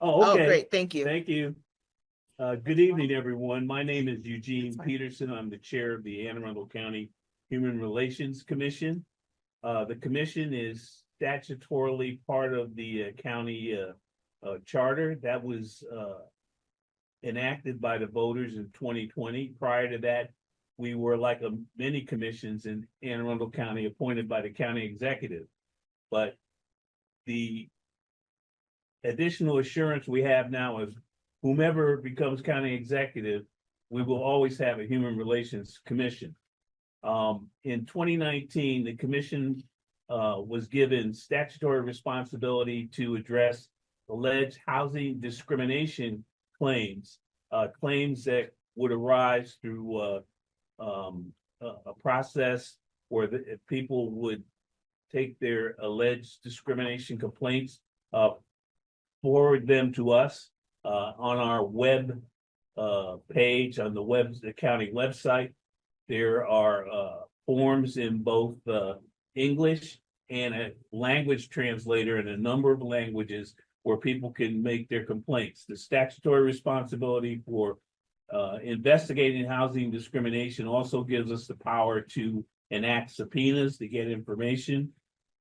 Oh, Oh, okay. great. Thank you. Thank you. Good evening, everyone. My name is Eugene Peterson. I'm the chair of the Anne Arundel County Human Relations Commission. The commission is statutorily part of the county charter that was enacted by the voters in 2020. Prior to that, we were like many commissions in Anne Arundel County appointed by the county executive. But the additional assurance we have now is whomever becomes county executive, we will always have a human relations commission. In 2019, the commission was given statutory responsibility to address alleged housing discrimination claims, claims that would arise through a process where people would take their alleged discrimination complaints, forward them to us on our web page on the county website. There are forms in both English and a language translator in a number of languages where people can make their complaints. The statutory responsibility for investigating housing discrimination also gives us the power to enact subpoenas to get information,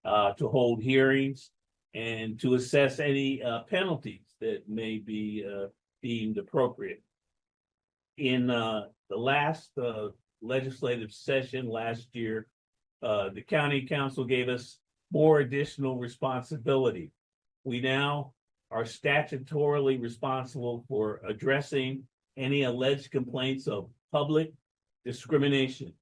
to hold hearings, and to assess any penalties that may be deemed appropriate. In the last legislative session last year, the county council gave us more additional responsibility. We now are statutorily responsible for addressing any alleged complaints of public discrimination.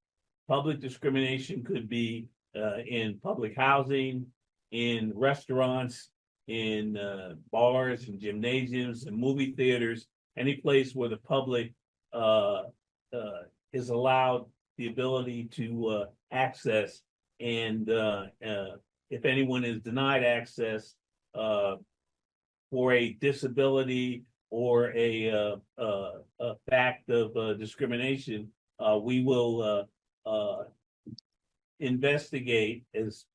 Public discrimination could be in public housing, in restaurants, in bars and gymnasiums and movie theaters, any place where the public is allowed the ability to access. And if anyone is denied access for a disability or a fact of discrimination, we will investigate as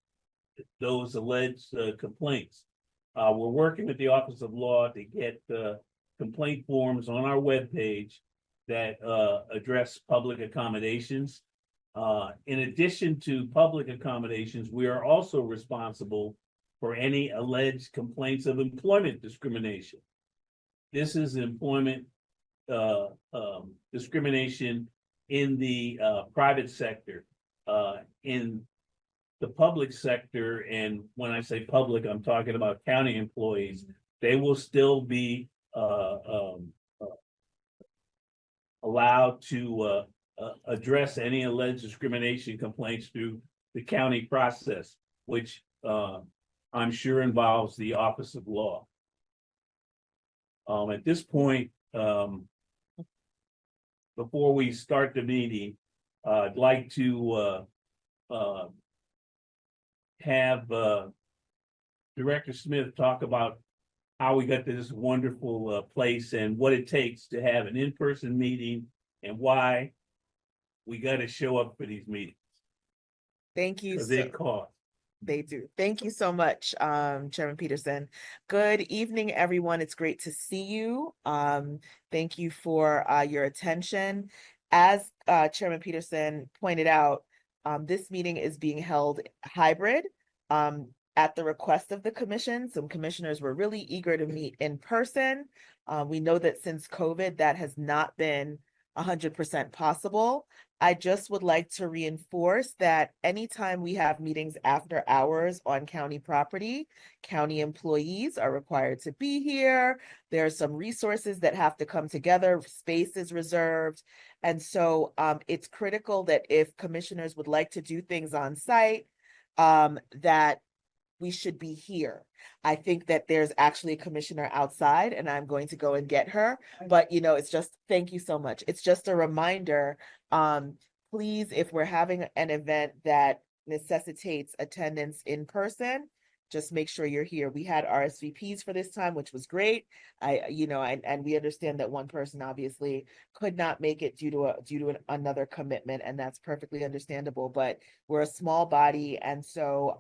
those alleged complaints. We're working with the Office of Law to get complaint forms on our webpage that address public accommodations. In addition to public accommodations, we are also responsible for any alleged complaints of employment discrimination. This is employment discrimination in the private sector. In the public sector, and when I say public, I'm talking about county employees, they will still be allowed to address any alleged discrimination complaints through the county process, which I'm sure involves the Office of Law. At this point, before we start the meeting, I'd like to have Director Smith talk about how we got to this wonderful place and what it takes to have an in-person meeting and why we got to show up for these meetings. Thank you. Because they cost. They do. Thank you so much, Chairman Peterson. Good evening, everyone. It's great to see you. Thank you for your attention. As Chairman Peterson pointed out, this meeting is being held hybrid at the request of the commission. Some commissioners were really eager to meet in person. We know that since COVID, that has not been 100% possible. I just would like to reinforce that anytime we have meetings after hours on county property, county employees are required to be here. There are some resources that have to come together, space is reserved. And so it's critical that if commissioners would like to do things on site, that we should be here. I think that there's actually a commissioner outside and I'm going to go and get her, but you know, it's just, thank you so much. It's just a reminder, please, if we're having an event that necessitates attendance in person, just make sure you're here. We had RSVPs for this time, which was great. And we understand that one person obviously could not make it due to another commitment, and that's perfectly understandable. But we're a small body, and so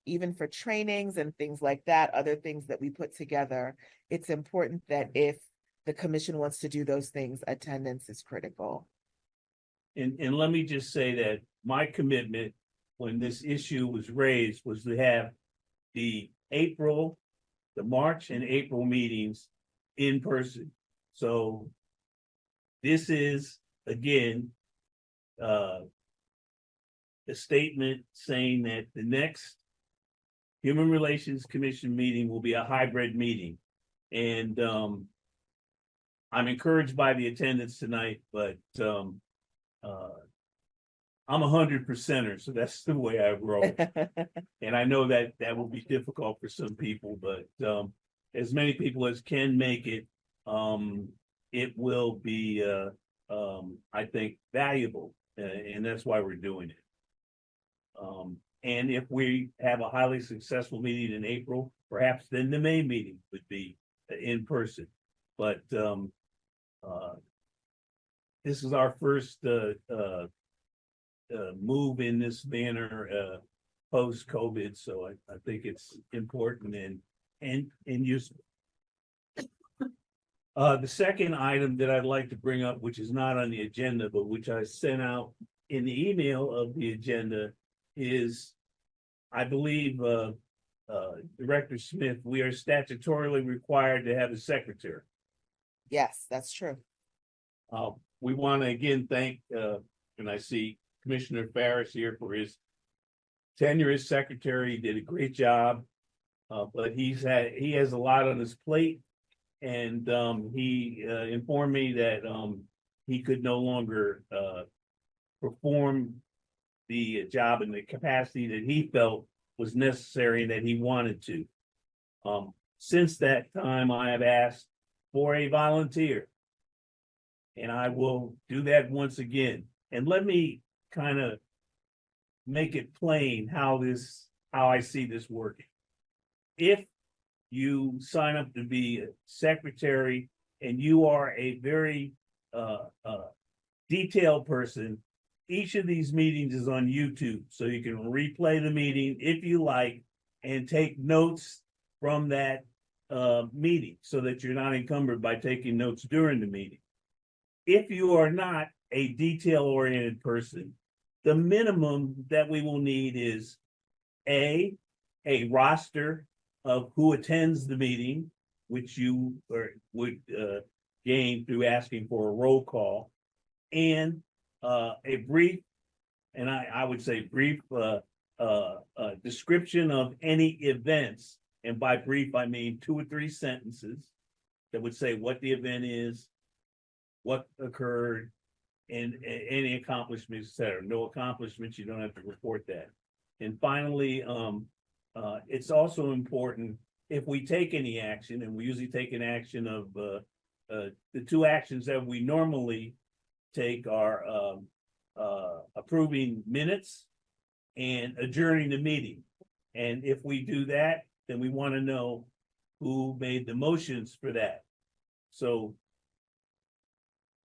even for trainings and things like that, other things that we put together, it's important that if the commission wants to do those things, attendance is critical. And let me just say that my commitment when this issue was raised was to have the March and April meetings in person. So this is, again, a statement saying that the next Human Relations Commission meeting will be a hybrid meeting. And I'm encouraged by the attendance tonight, but I'm 100%er, so that's the way I roll. And I know that that will be difficult for some people, but as many people as can make it, it will be, I think, valuable, and that's why we're doing it. And if we have a highly successful meeting in April, perhaps then the May meeting would be in person. But this is our first move in this manner post-COVID, so I think it's important and useful. The second item that I'd like to bring up, which is not on the agenda, but which I sent out in the email of the agenda, is I believe Director Smith, we are statutorily required to have a secretary. Yes, that's true. We want to again thank, and I see Commissioner Farris here for his tenure as secretary. He did a great job, but he has a lot on his plate, and he informed me that he could no longer perform the job in the capacity that he felt was necessary and that he wanted to. Since that time, I have asked for a volunteer, and I will do that once again. And let me kind of make it plain how I see this working. If you sign up to be a secretary and you are a very detailed person, each of these meetings is on YouTube, so you can replay the meeting if you like and take notes from that meeting so that you're not encumbered by taking notes during the meeting. If you are not a detail-oriented person, the minimum that we will need is a roster of who attends the meeting, which you would gain through asking for a roll call, and a brief, and I would say brief description of any events. And by brief, I mean 2 or 3 sentences that would say what the event is, what occurred, and any accomplishments, etc. No accomplishments, you don't have to report that. And finally, it's also important if we take any action, and we usually take an action of the 2 actions that we normally take are approving minutes and adjourning the meeting. And if we do that, then we want to know who made the motions for that. So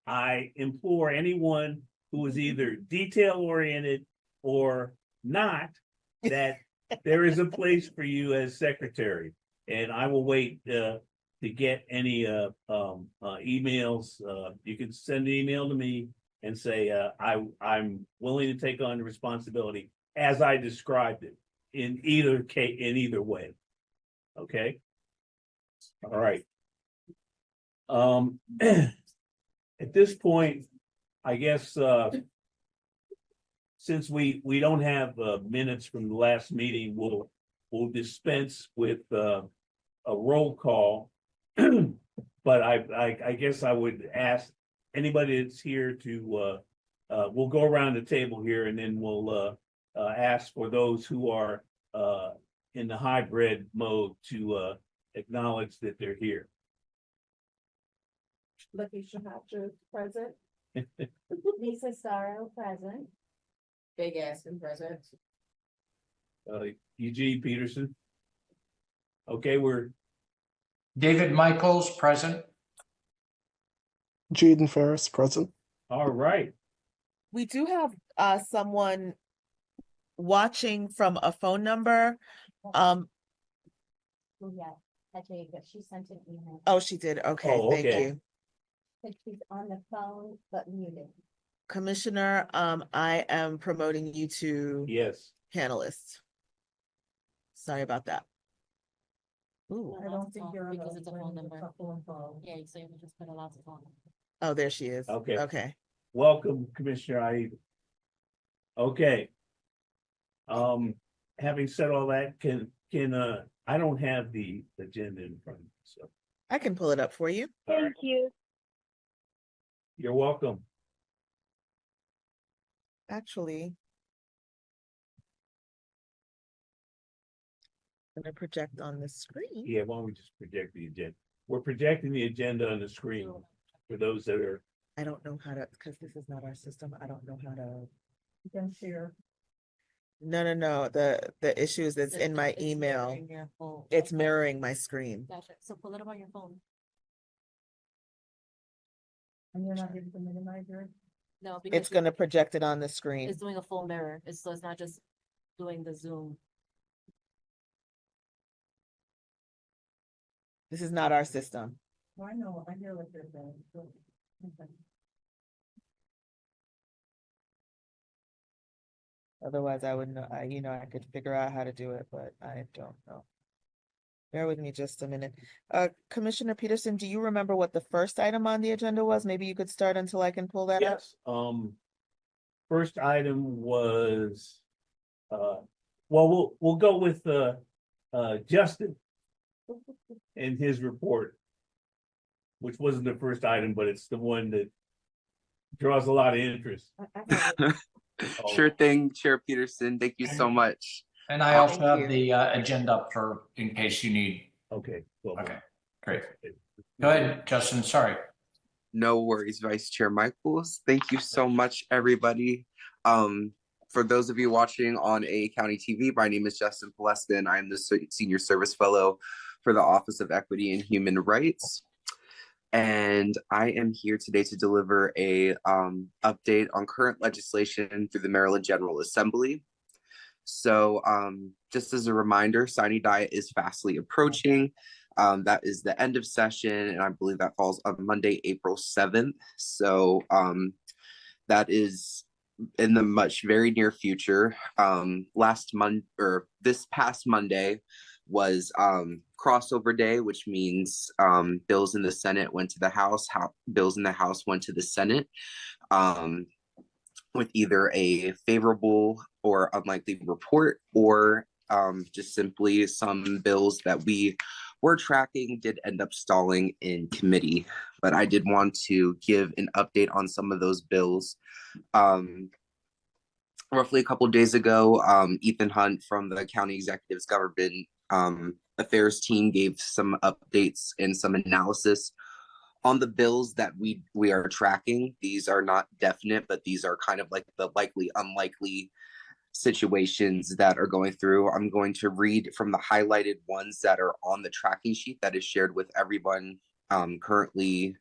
I implore anyone who is either detail-oriented or not, that there is a place for you as secretary. And I will wait to get any emails. You can send an email to me and say, I'm willing to take on the responsibility as I described it in either case, in either way. Okay. All right. At this point, I guess since we don't have minutes from the last meeting, we'll dispense with a roll call. But I guess I would ask anybody that's here to we'll go around the table here, and then we'll ask for those who are in the hybrid mode to acknowledge that they're here. Lakeisha Hatcher, present. Lisa Sorrow, present. Big Aston, present. Eugene Peterson. Okay, we're, David Michaels, present. Jaden Ferris, present. all right. We do have someone watching from a phone number. Yeah, I tell you, but she sent an email, Oh, she did. Okay, Oh, thank okay. you. but she's on the phone but muted. Commissioner, I am promoting you to Yes. panelist. Sorry about that. Ooh, I don't think you're because it's a phone number. phone. Yeah, so you can just put a lot of phone. oh, there she is. Okay. Okay. Welcome, Commissioner Aida. Okay. Having said all that, I don't have the agenda in front of me, so. I can pull it up for you. all right. you. You're welcome. Actually, I'm gonna project on the screen. Yeah, why don't we just project the agenda? We're projecting the agenda on the screen for those that are, I don't know how to, because this is not our system. I don't know how to. You can share. No. The issue is it's in my It's email. mirroring your phone. It's mirroring my screen. Gotcha. So pull it up on your phone. And you're not able to minimize yours? No, because It's gonna project it on the screen. it's doing a full mirror. So it's not just doing the zoom. This is not our system. Oh, I know, I hear what you're saying. Okay. Otherwise, I would know, I could figure out how to do it, but I don't know. Bear with me just a minute. Commissioner Peterson, do you remember what the first item on the agenda was? Maybe you could start until I can pull that up. yes, first item was, well, we'll go with, Justin and his report, which wasn't the first item, but it's the one that draws a lot of interest. Sure thing, Chair Peterson. Thank you so much. And I also Thank have you. the agenda up for, in case you need. Okay. Well, Okay, great. Go ahead, Justin, sorry. No worries, Vice Chair Michaels. Thank you so much, everybody. For those of you watching on A County TV, my name is Justin Paleska, and I am the Senior Service Fellow for the Office of Equity and Human Rights. And I am here today to deliver a update on current legislation through the Maryland General Assembly. So just as a reminder, Sine Die is fastly approaching. That is the end of session, and I believe that falls on Monday, April 7th. So that is in the very near future. Last month, or this past Monday, was crossover day, which means bills in the Senate went to the House, bills in the House went to the Senate, with either a favorable or unlikely report, or just simply some bills that we were tracking did end up stalling in committee. But I did want to give an update on some of those bills. Roughly a couple of days ago, Ethan Hunt from the County Executive's Government Affairs team gave some updates and some analysis on the bills that we are tracking. These are not definite, but these are kind of like the likely, unlikely situations that are going through. I'm going to read from the highlighted ones that are on the tracking sheet that is shared with everyone currently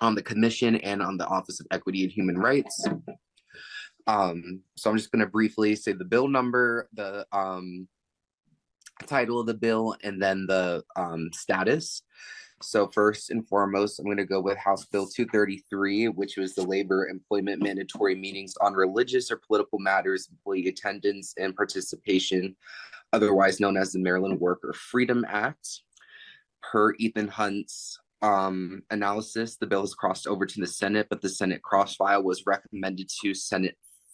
on the commission and on the Office of Equity and Human Rights. So I'm just going to briefly say the bill number, the title of the bill, and then the status. So first and foremost, I'm going to go with House Bill 233, which was the Labor Employment Mandatory Meetings on Religious or Political Matters, Employee Attendance and Participation, otherwise known as the Maryland Worker Freedom Act. Per Ethan Hunt's analysis, the bill has crossed over to the Senate, but the Senate cross-file was recommended to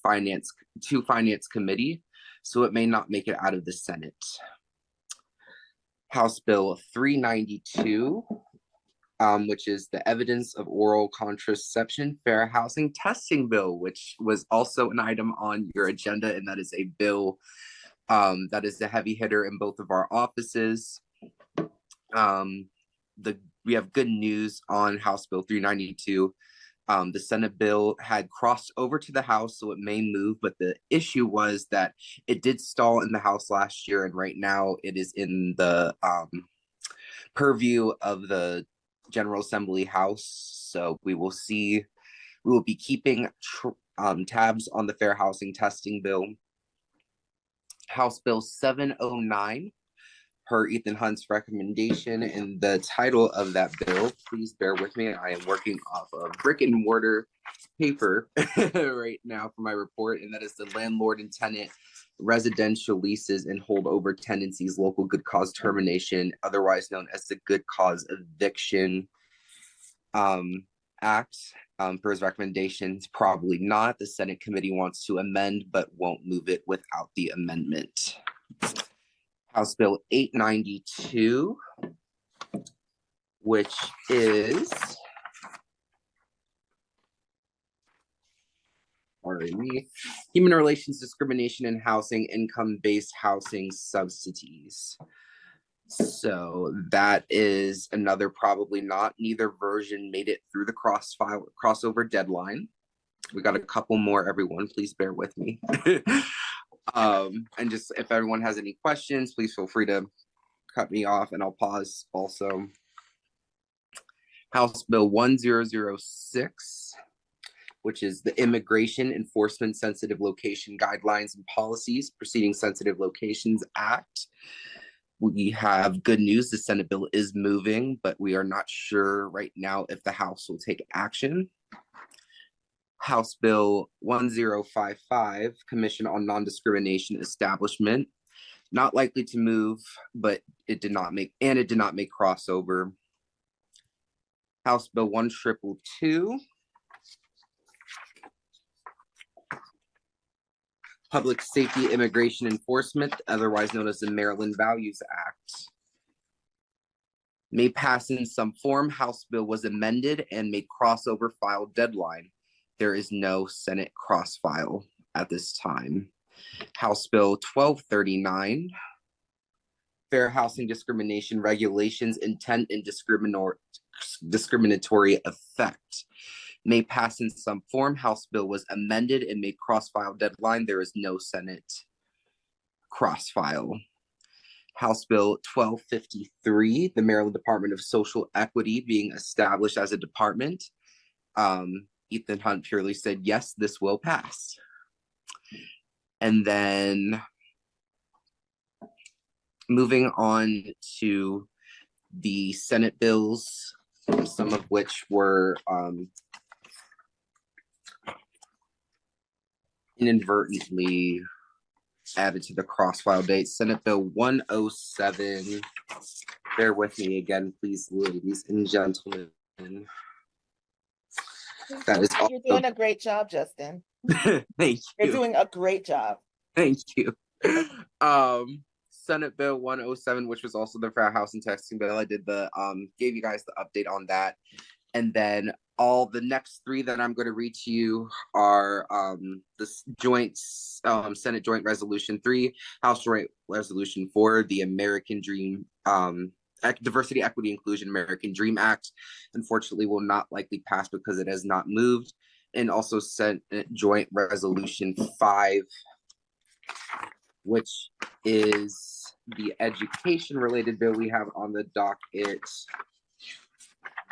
Finance Committee, so it may not make it out of the Senate. House Bill 392, which is the Evidence of Oral Contraception Fair Housing Testing Bill, which was also an item on your agenda, and that is a bill that is a heavy hitter in both of our offices. We have good news on House Bill 392. The Senate bill had crossed over to the House, so it may move, but the issue was that it did stall in the House last year, and right now it is in the purview of the General Assembly House. So we will see. We will be keeping tabs on the Fair Housing Testing Bill. House Bill 709, per Ethan Hunt's recommendation, and the title of that bill, please bear with me, I am working off of brick and mortar paper right now for my report, and that is the Landlord and Tenant Residential Leases and Holdover Tenancies Local Good Cause Termination, otherwise known as the Good Cause Eviction Act. Per his recommendations, probably not. The Senate committee wants to amend, but won't move it without the amendment. House Bill 892, which is, Human Relations Discrimination in Housing, Income-Based Housing Subsidies. So that is another probably not. Neither version made it through the crossover deadline. We got a couple more, everyone. Please bear with me. And just if everyone has any questions, please feel free to cut me off and I'll pause also. House Bill 1006, which is the Immigration Enforcement Sensitive Location Guidelines and Policies Proceeding Sensitive Locations Act. We have good news. The Senate bill is moving, but we are not sure right now if the House will take action. House Bill 1055, Commission on Non-Discrimination Establishment, not likely to move, but it did not make crossover. House Bill 1222, Public Safety Immigration Enforcement, otherwise known as the Maryland Values Act. May pass in some form. House bill was amended and made crossover file deadline. There is no Senate cross file at this time. House Bill 1239, Fair Housing Discrimination Regulations, Intent and Discriminatory Effect. May pass in some form. House bill was amended and made cross-file deadline. There is no Senate cross-file. House Bill 1253, the Maryland Department of Social Equity being established as a department. Ethan Hunt purely said, yes, this will pass. And then moving on to the Senate bills, some of which were inadvertently added to the cross-file date. Senate Bill 107. Bear with me again, please, ladies and gentlemen. That is You're doing a great job, Justin. Thank You're you. doing a great job. Thank you. Senate Bill 107, which was also the Fair Housing Testing Bill. I did the gave you guys the update on that. And then all the next three that I'm going to read to you are the joint Senate Joint Resolution 3, House Joint Resolution 4, the American Dream Diversity, Equity, Inclusion American Dream Act. Unfortunately, will not likely pass because it has not moved. And also Senate Joint Resolution 5, which is the education related bill we have on the docket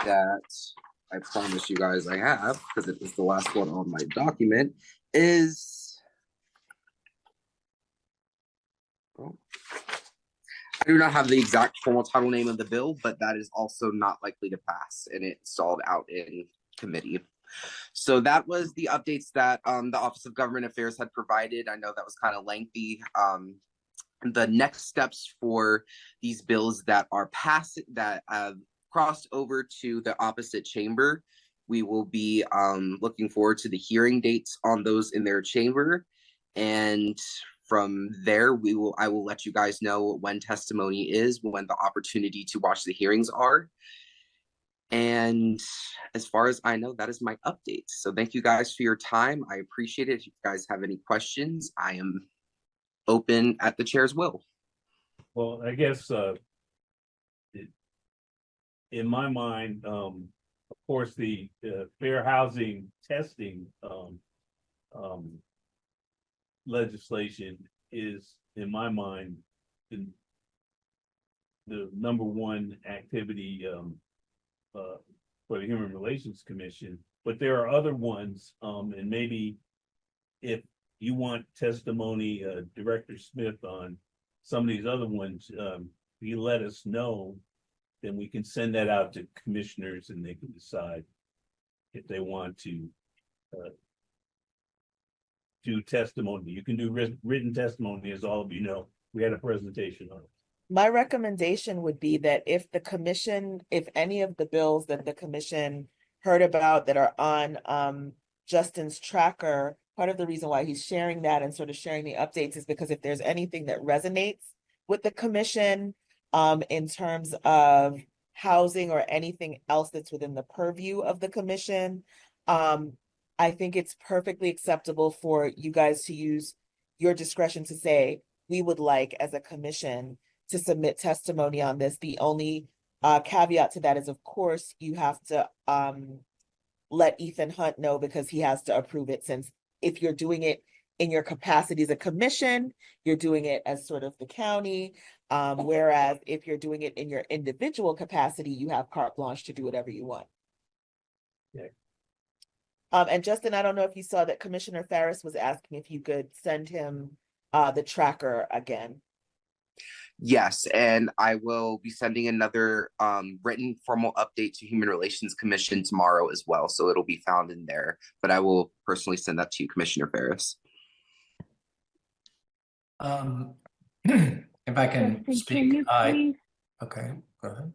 that I promise you guys I have, because it was the last one on my document, is, I do not have the exact formal title name of the bill, but that is also not likely to pass, and it stalled out in committee. So that was the updates that the Office of Government Affairs had provided. I know that was kind of lengthy. The next steps for these bills that are passed, that crossed over to the opposite chamber, we will be looking forward to the hearing dates on those in their chamber, and from there I will let you guys know when testimony is, when the opportunity to watch the hearings are. And as far as I know, that is my update. So thank you guys for your time. I appreciate it. If you guys have any questions, I am open at the chair's will. Well, I guess in my mind, course, the fair housing testing legislation is, in my mind, the number one activity for the Human Relations Commission. But there are other ones, and maybe if you want testimony, Director Smith, on some of these other ones, you let us know, then we can send that out to commissioners and they can decide if they want to do testimony. You can do written testimony, as all of you know. We had a presentation on it. My recommendation would be that if the commission, if any of the bills that the commission heard about that are on Justin's tracker, part of the reason why he's sharing that and sort of sharing the updates is because if there's anything that resonates with the commission in terms of housing or anything else that's within the purview of the commission, I think it's perfectly acceptable for you guys to use your discretion to say, we would like, as a commission, to submit testimony on this. The only caveat to that is, of course, you have to let Ethan Hunt know, because he has to approve it, since if you're doing it in your capacity as a commission, you're doing it as sort of the county. Whereas if you're doing it in your individual capacity, you have carte blanche to do whatever you want. Okay. And Justin, I don't know if you saw that Commissioner Farris was asking if you could send him the tracker again. Yes, and I will be sending another written formal update to Human Relations Commission tomorrow as well. So it'll be found in there, but I will personally send that to you, Commissioner Farris. If I can Justin, speak, can you please? okay, go ahead.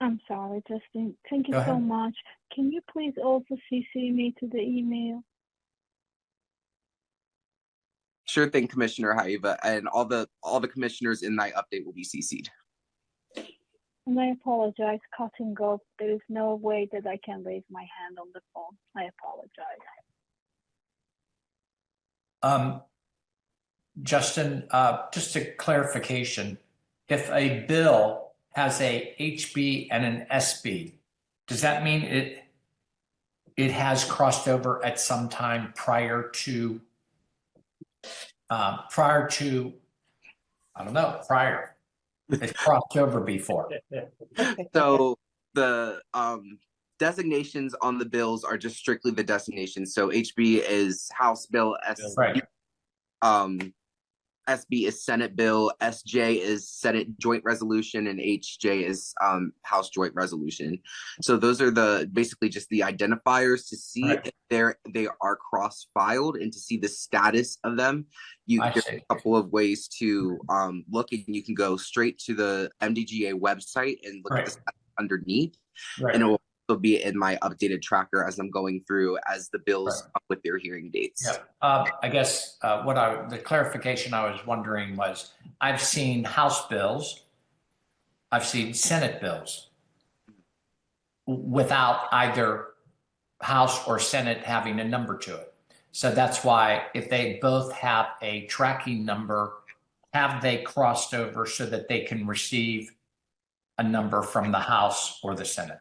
I'm sorry, Justin. Thank you Go so ahead. much. Can you please also CC me to the email? Sure thing, Commissioner Haiva, and all the commissioners in that update will be CC'd. And I apologize, cutting off. There is no way that I can raise my hand on the phone. I apologize. Justin, just a clarification. If a bill has a HB and an SB, does that mean it has crossed over at some time prior to, I don't know, it's crossed over before? So the designations on the bills are just strictly the designations. So HB is House Bill, Right. SB is Senate Bill, SJ is Senate Joint Resolution, and HJ is House Joint Resolution. So those are basically just the identifiers to see Right. if they are cross-filed and to see the status of them. There's see. a couple of ways to look, and you can go straight to the MDGA website and look Right. at the status underneath, Right. and it will also be in my updated tracker as I'm going through as the bills Right. up with their hearing dates. Yeah, I guess the clarification I was wondering was, I've seen House bills, I've seen Senate bills without either House or Senate having a number to it. So that's why, if they both have a tracking number, have they crossed over so that they can receive a number from the House or the Senate?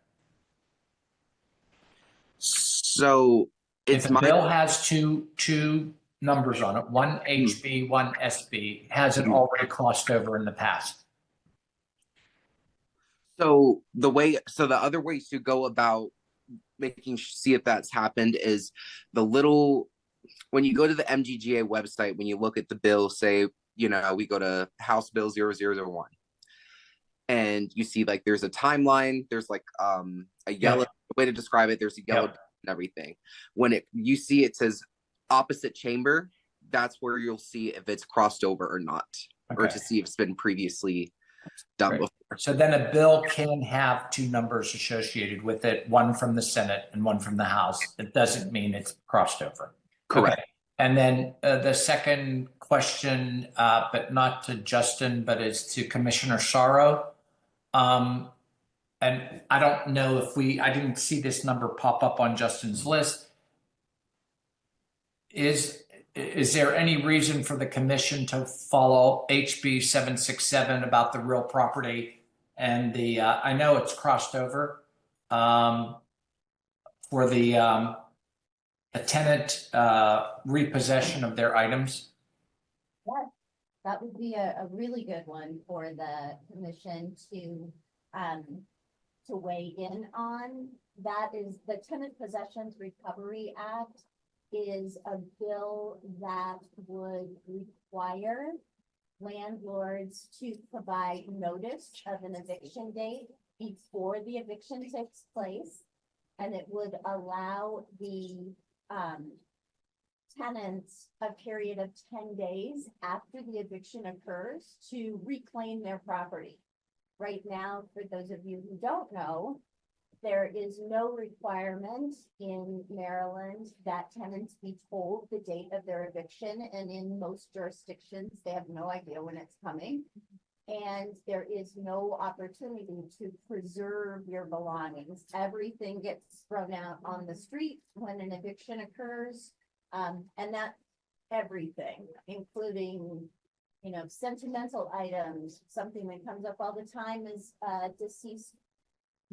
So it's If a bill has two numbers on it, one HB, one SB, has it already crossed over in the past? So the other way to go about see if that's happened is when you go to the MGGA website, when you look at the bill, say, we go to House Bill 0001, and you see like there's a timeline, there's like a yellow way to describe it, there's a yellow and everything. When you see it says opposite chamber, that's where you'll see if it's crossed over or not, or to see if it's been previously done before. So then a bill can have two numbers associated with it, one from the Senate and one from the House. It doesn't mean it's crossed over. Correct. Okay. And then the second question, but not to Justin, but is to Commissioner Sorrow. And I don't know if I didn't see this number pop up on Justin's list. Is there any reason for the commission to follow HB 767 about the real property and I know it's crossed over, for the tenant repossession of their items? Yes, that would be a really good one for the commission to weigh in on. That is the Tenant Possessions Recovery Act is a bill that would require landlords to provide notice of an eviction date before the eviction takes place. And it would allow the tenants a period of 10 days after the eviction occurs to reclaim their property. Right now, for those of you who don't know, there is no requirement in Maryland that tenants be told the date of their eviction, and in most jurisdictions, they have no idea when it's coming. And there is no opportunity to preserve your belongings. Everything gets thrown out on the street when an eviction occurs. And that's everything, including, you know, sentimental items. Something that comes up all the time is deceased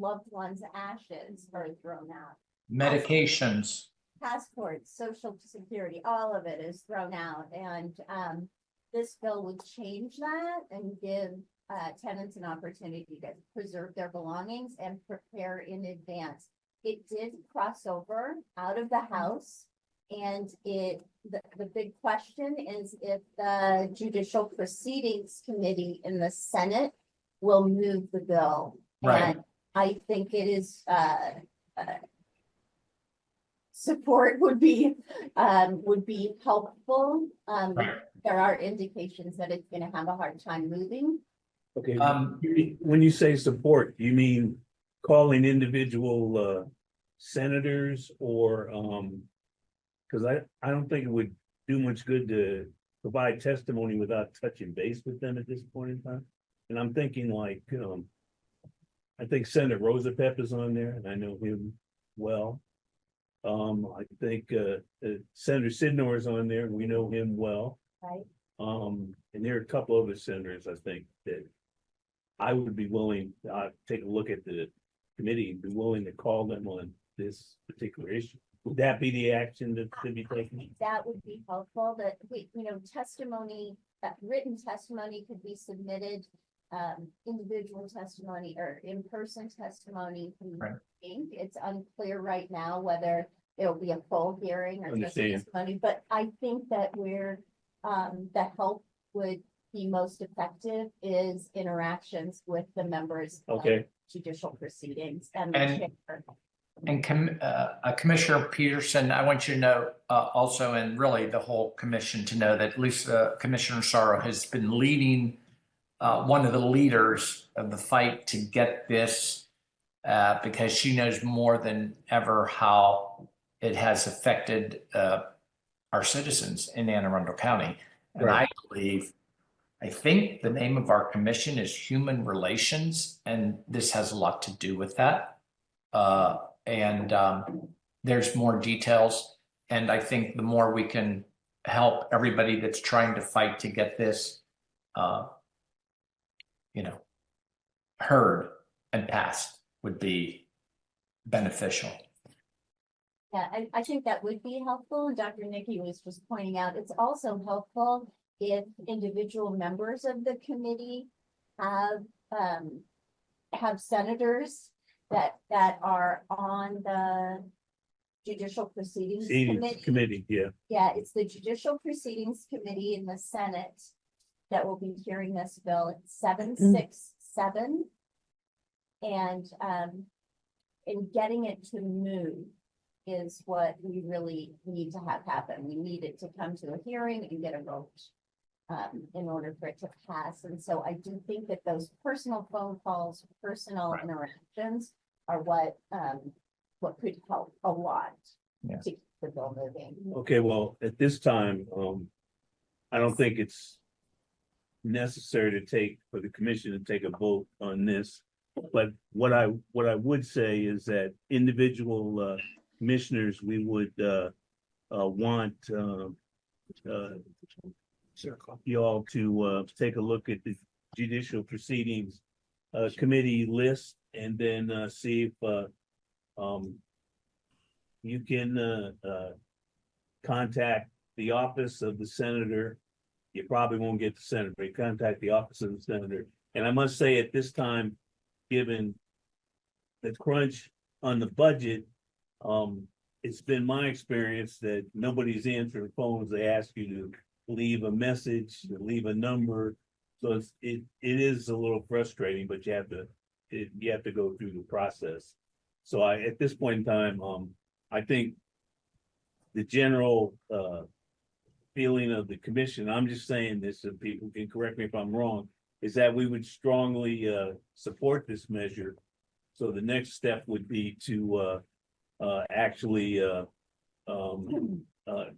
loved ones' ashes are thrown out. Medications. Passports, social security, all of it is thrown out. And this bill would change that and give tenants an opportunity to preserve their belongings and prepare in advance. It did cross over out of the House, and the big question is if the Judicial Proceedings Committee in the Senate will move the bill. Right. And I think it is support would be helpful. There are indications that it's going to have a hard time moving. Okay, when you say support, you mean calling individual senators or because I don't think it would do much good to provide testimony without touching base with them at this point in time. And I'm thinking like I think Senator Rosapep is on there, and I know him well. I think Senator Sidnor is on there, and we know him well. Right. And there are a couple other senators, I think, that I would be willing, take a look at the committee and be willing to call them on this particular issue. Would that be the action that should be taken? That would be helpful, that testimony, written testimony could be submitted, individual testimony or in-person testimony. Right. It's unclear right now whether it'll be a full hearing or just Understand. testimony, but I think that the help would be most effective is interactions with the members of Okay, judicial proceedings and the And- chair. And Commissioner Peterson, I want you to know also, and really the whole commission to know that at least Commissioner Sorrow has been leading, one of the leaders of the fight to get this because she knows more than ever how it has affected our citizens in Anne Arundel County. And Right. I think the name of our commission is Human Relations, and this has a lot to do with that. And there's more details. And I think the more we can help everybody that's trying to fight to get this, heard and passed would be beneficial. Yeah, I think that would be helpful. And Dr. Nikki was just pointing out, it's also helpful if individual members of the committee have senators that are on the Judicial Proceedings committee, yeah. Yeah, it's the Judicial Proceedings Committee in the Senate that will be hearing this bill at 767. And in getting it to move is what we really need to have happen. We need it to come to a hearing and get a vote in order for it to pass. And so I do think that those personal phone calls, personal Right. interactions are what could help a lot Yeah. to keep the bill moving. Okay, well, at this time, I don't think it's necessary for the commission to take a vote on this. But what I would say is that individual commissioners, we would want y'all to take a look at the Judicial Proceedings Committee list and then see if you can contact the office of the senator. You probably won't get the senator, but contact the office of the senator. And I must say at this time, given the crunch on the budget, it's been my experience that nobody's answering phones. They ask you to leave a message, to leave a number. So it is a little frustrating, but you have to go through the process. So at this point in time, I think the general feeling of the commission, I'm just saying this, and people can correct me if I'm wrong, is that we would strongly support this measure. So the next step would be to actually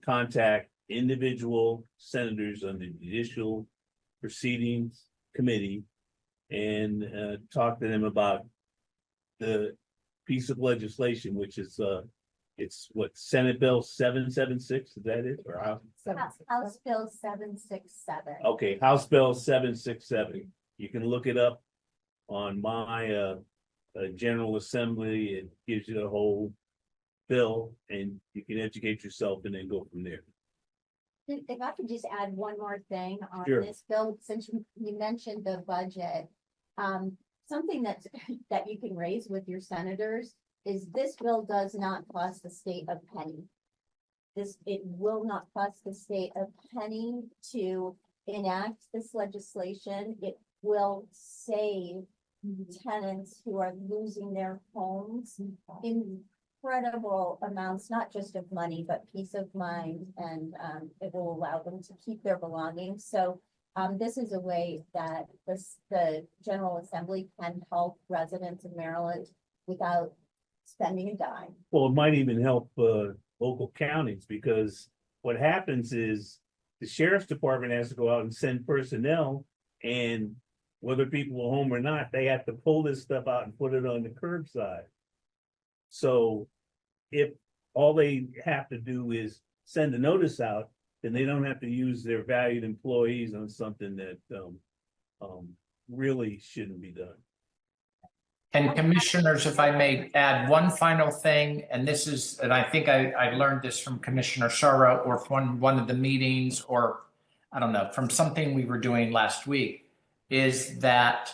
contact individual senators on the Judicial Proceedings Committee and talk to them about the piece of legislation, which is it's what, Senate Bill 776, is that it? Or House Bill 767. okay, House Bill 767. You can look it up on my General Assembly. It gives you the whole bill and you can educate yourself and then go from there. If I could just add one more thing on Sure. this bill, since you mentioned the budget. Something that you can raise with your senators is this bill does not cost the state a penny. It will not cost the state a penny to enact this legislation. It will save tenants who are losing their homes incredible amounts, not just of money, but peace of mind, and it will allow them to keep their belongings. So this is a way that the General Assembly can help residents in Maryland without spending a dime. Well, it might even help local counties, because what happens is the sheriff's department has to go out and send personnel, and whether people are home or not, they have to pull this stuff out and put it on the curbside. So if all they have to do is send a notice out, then they don't have to use their valued employees on something that really shouldn't be done. And commissioners, if I may add one final thing, and this is, and I think I learned this from Commissioner Sara or from one of the meetings, or I don't know, from something we were doing last week, is that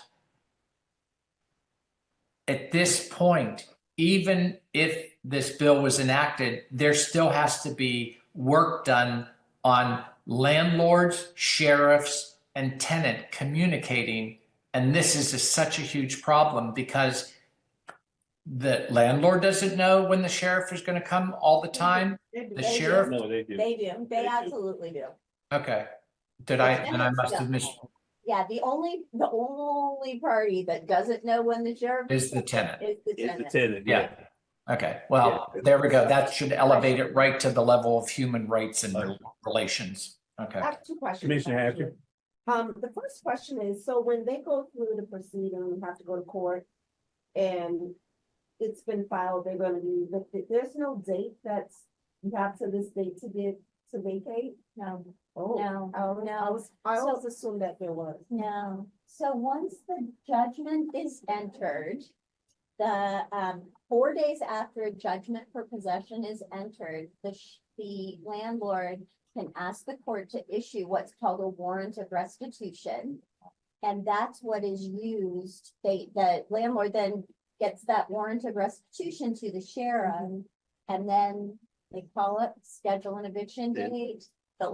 at this point, even if this bill was enacted, there still has to be work done on landlords, sheriffs, and tenant communicating. And this is such a huge problem because the landlord doesn't know when the sheriff is going to come all the time. The sheriff. No, they do. They do. They absolutely do. Okay. Then I must have missed. Yeah, the only party that doesn't know when the sheriff Is the tenant. is the It's the tenant. tenant, Yeah. yeah. Okay. Well, there we go. That should elevate it right to the level of human rights and relations. Okay. I have two questions. Commissioner actually. Hatcher. The first question is, so when they go through the proceeding, you have to go to court and it's been filed, they're gonna be evicted. There's no date that's, you have to this date to vacate? No, Oh, no, no. I So- always assumed that there was. No, so once the judgment is entered, the 4 days after a judgment for possession is entered, the landlord can ask the court to issue what's called a warrant of restitution. And that's what is used, the landlord then gets that warrant of restitution to the sheriff. And then they call it, schedule an eviction Yeah. date. The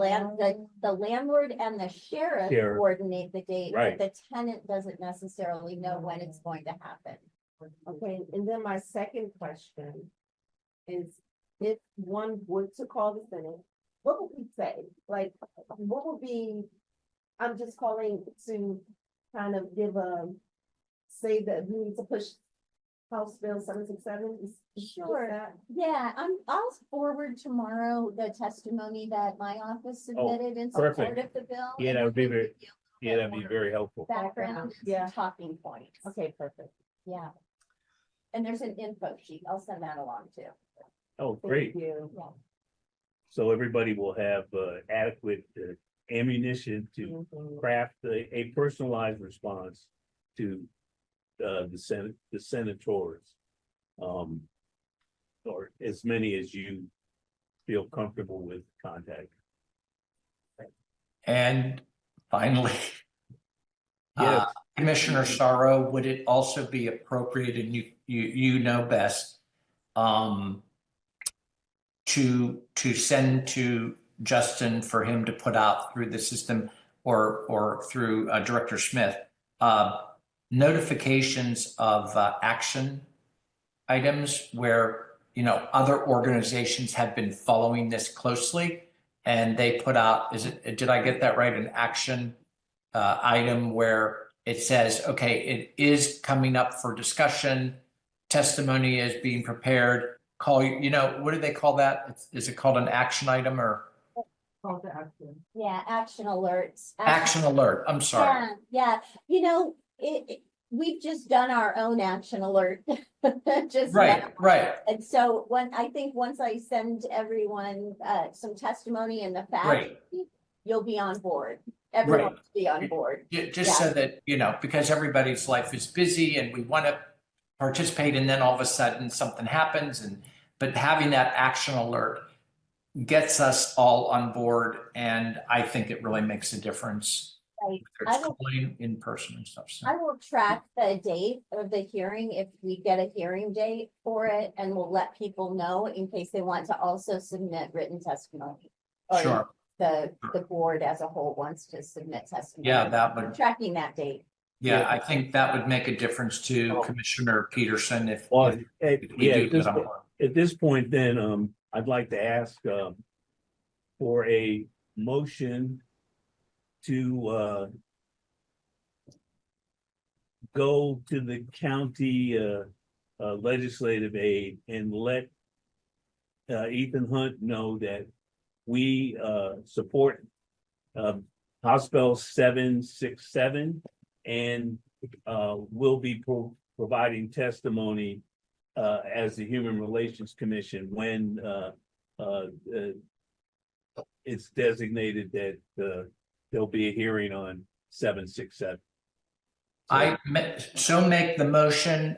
landlord and the sheriff Sheriff. coordinate the date, but Right. the tenant doesn't necessarily know when it's going to happen. Okay, and then my second question is, if one would to call the Senate, what would we say? Like, what would be, I'm just calling to kind of give say that we need to push House Bill 767? Sure. Yeah, I'll forward tomorrow the testimony that my office submitted in support perfect. of the bill. Yeah, and that would be it'll very, give you a yeah, little that'd be more very helpful. Background, Yeah. and talking points. Okay, perfect. Yeah. And there's an info sheet. I'll send that along too. Oh, Thank great. you. Yeah. So everybody will have adequate ammunition to Mhm. craft a personalized response to the senators. or as many as you feel comfortable with contact. And finally, Yes. Commissioner Sorrow, would it also be appropriate, and you know best, to send to Justin for him to put out through the system or through Director Smith, notifications of action items where, you know, other organizations have been following this closely and they put out, did I get that right? An action item where it says, okay, it is coming up for discussion, testimony is being prepared, call you, you know, what do they call that? Is it called an action item or? Call to action. Yeah, action alerts. Action alert, I'm sorry. Yeah, you know, we've just done our own action alert. Just Right, now. right, And so I think once I send everyone some testimony in the fact, Right. you'll be on board. Everyone will be on board. just so that, you know, because everybody's life is busy and we want to participate and then all of a sudden something happens but having that action alert gets us all on board, and I think it really makes a difference. Right. Whether it's calling in person and stuff. So. I will track the date of the hearing if we get a hearing date for it, and we'll let people know in case they want to also submit written testimony. Or Sure. the board as a whole wants to submit testimony. Yeah, that would. Tracking that date. Yeah, I think that would make a difference to Commissioner Peterson if. Well, if we yeah, do get on board. at this point, then, I'd like to ask, for a motion to, go to the county, legislative aid and let, Ethan Hunt know that we, support, House Bill 767 and, will be providing testimony as the Human Relations Commission when it's designated that there'll be a hearing on 767. So make the motion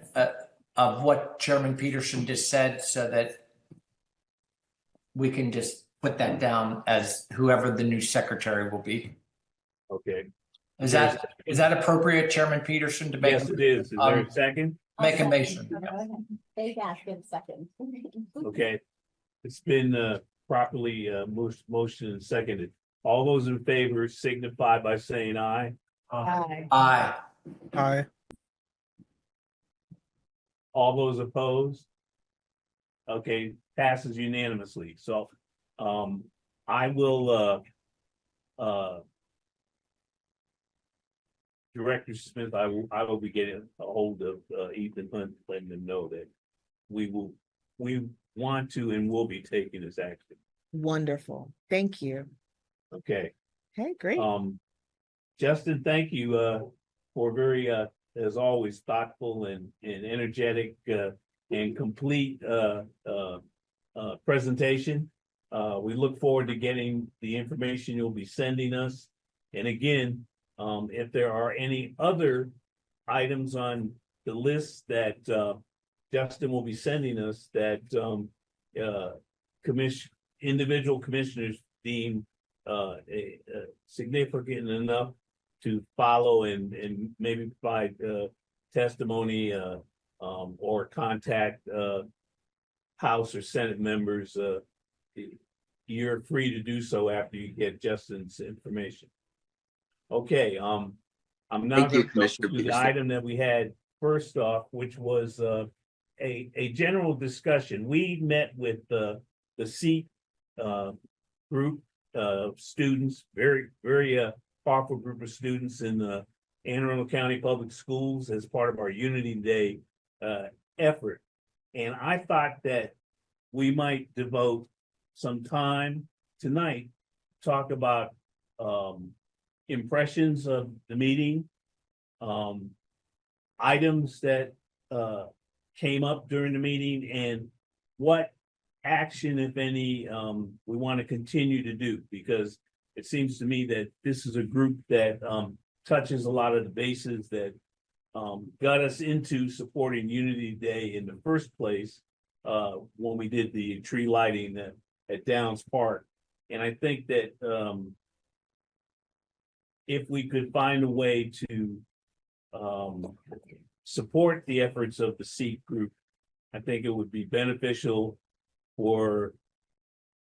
of what Chairman Peterson just said so that we can just put that down as whoever the new secretary will be. Okay. Is that appropriate, Chairman Peterson, to make? Yes, it is. Is there a second? Make a motion. They've asked in second. Okay. It's been properly motion and seconded. All those in favor signify by saying aye. Aye. Aye. Aye. All those opposed? Okay, passes unanimously. So I will Director Smith, I will be getting a hold of Ethan Hunt, letting them know that we want to and will be taking this action. Wonderful. Thank you. Okay. Okay, great. Justin, thank you for very as always thoughtful and energetic and complete presentation. We look forward to getting the information you'll be sending us. And again, if there are any other items on the list that Justin will be sending us that individual commissioners deem significant enough to follow and maybe provide testimony or contact House or Senate members, you're free to do so after you get Justin's information. Okay, I'm now Thank you, going to go Commissioner to the Peterson. item that we had first off, which was a general discussion. We met with the SEAT group of students, very powerful group of students in the Anne Arundel County Public Schools as part of our Unity Day effort. And I thought that we might devote some time tonight to talk about impressions of the meeting, items that came up during the meeting, and what action, if any, we want to continue to do, because it seems to me that this is a group that touches a lot of the bases that got us into supporting Unity Day in the first place. when we did the tree lighting at Downs Park. And I think that, if we could find a way to, support the efforts of the SEEK group, I think it would be beneficial for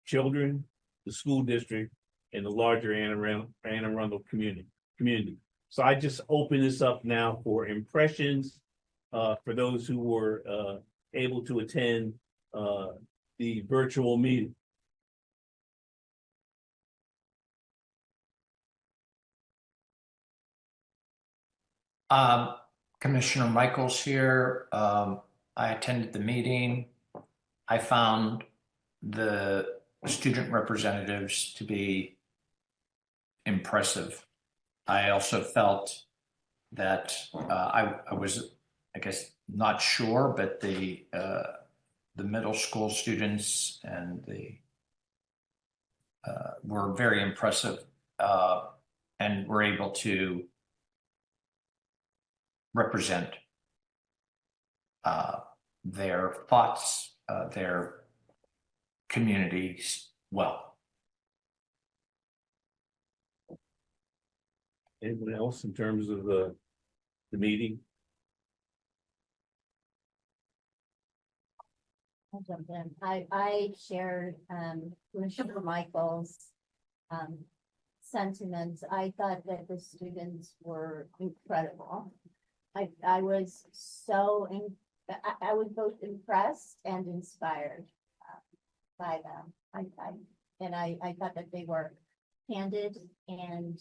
children, the school district, and the larger Anne Arundel community. So I just open this up now for impressions, for those who were, able to attend, the virtual meeting. Commissioner Michaels here. I attended the meeting. I found the student representatives to be impressive. I also felt that I was, I guess, not sure, but the middle school students and the were very impressive, and were able to represent their thoughts, their communities well. Anyone else in terms of the meeting? I'll jump in. I shared, Commissioner Michael's, sentiments. I thought that the students were incredible. I was so, I was both impressed and inspired, by them. I thought that they were candid and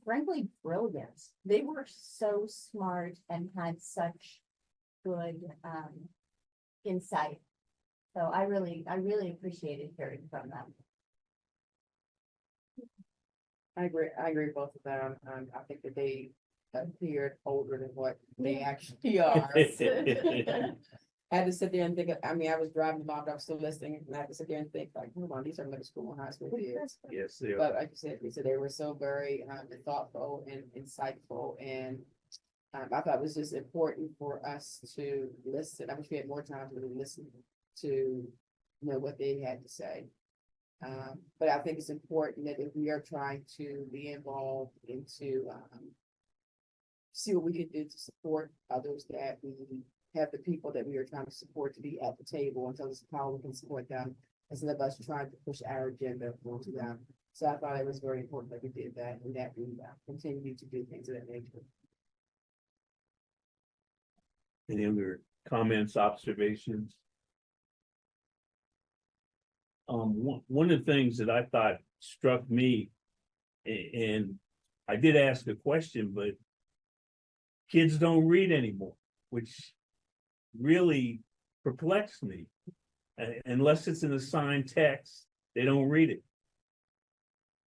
frankly brilliant. They were so smart and had such good, insight. So I really appreciated hearing from them. I agree with both of them. I think that they appeared older than what they actually are. I had to sit there and think, I mean, I was driving along, I was still listening, and I had to sit there and think like, hold on, these are middle school and high school kids. Yes, they are. But like you said, they were so very thoughtful and insightful, and I thought it was just important for us to listen. I wish we had more time to really listen to know what they had to say. But I think it's important that if we are trying to be involved into see what we can do to support others, that we have the people that we are trying to support to be at the table and tell us how we can support them instead of us trying to push our agenda onto them. So I thought it was very important that we did that and that we continue to do things of that nature. Any other comments, observations? One of the things that I thought struck me, and I did ask a question, but kids don't read anymore, which really perplexed me. Unless it's an assigned text, they don't read it.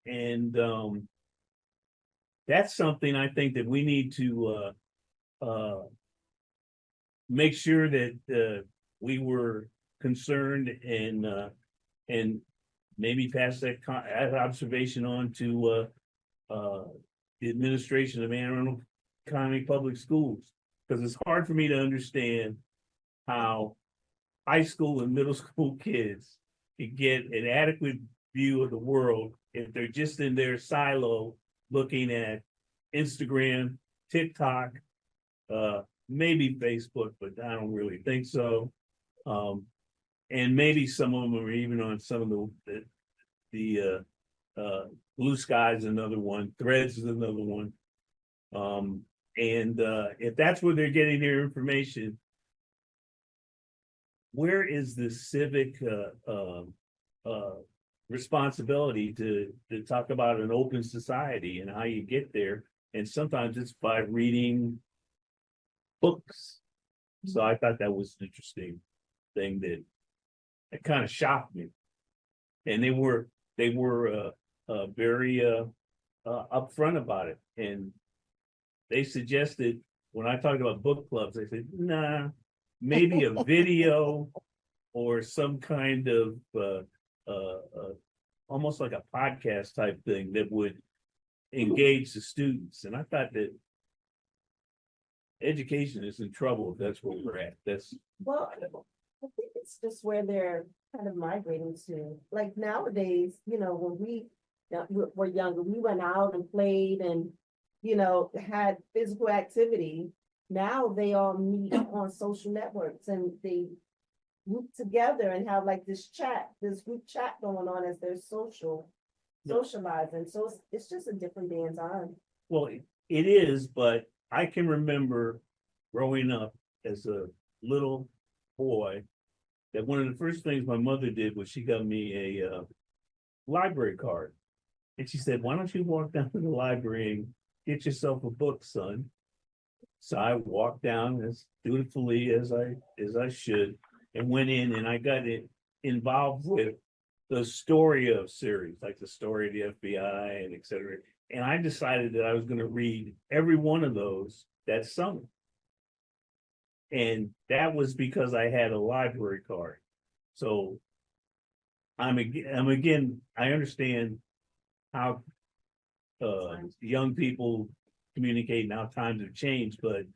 And that's something I think that we need to make sure that we were concerned and maybe pass that observation on to the administration of Anne Arundel County Public Schools, because it's hard for me to understand how high school and middle school kids can get an adequate view of the world if they're just in their silo looking at Instagram, TikTok, maybe Facebook, but I don't really think so. And maybe some of them are even on some of the Blue Sky is another one, Threads is another one. And if that's where they're getting their information, where is the civic responsibility to talk about an open society and how you get there? And sometimes it's by reading books. So I thought that was an interesting thing that it kind of shocked me. And they were very upfront about it. And they suggested, when I talked about book clubs, they said, nah, maybe a video or some kind of almost like a podcast type thing that would engage the students. And I thought that education is in trouble if that's where we're at. That's Well, I think it's just where they're kind of migrating to. Like nowadays, when were younger, we went out and played and, had physical activity. Now they all meet on social networks and they group together and have like this group chat going on as they're socializing. So it's just a different day and time. Well, it is, but I can remember growing up as a little boy, that one of the first things my mother did was she got me a library card. And she said, why don't you walk down to the library and get yourself a book, son? So I walked down as dutifully as I should and went in and I got involved with the story of series, like the story of the FBI and et cetera. And I decided that I was going to read every one of those that summer. And that was because I had a library card. So I understand how young people communicate now. Times have changed, but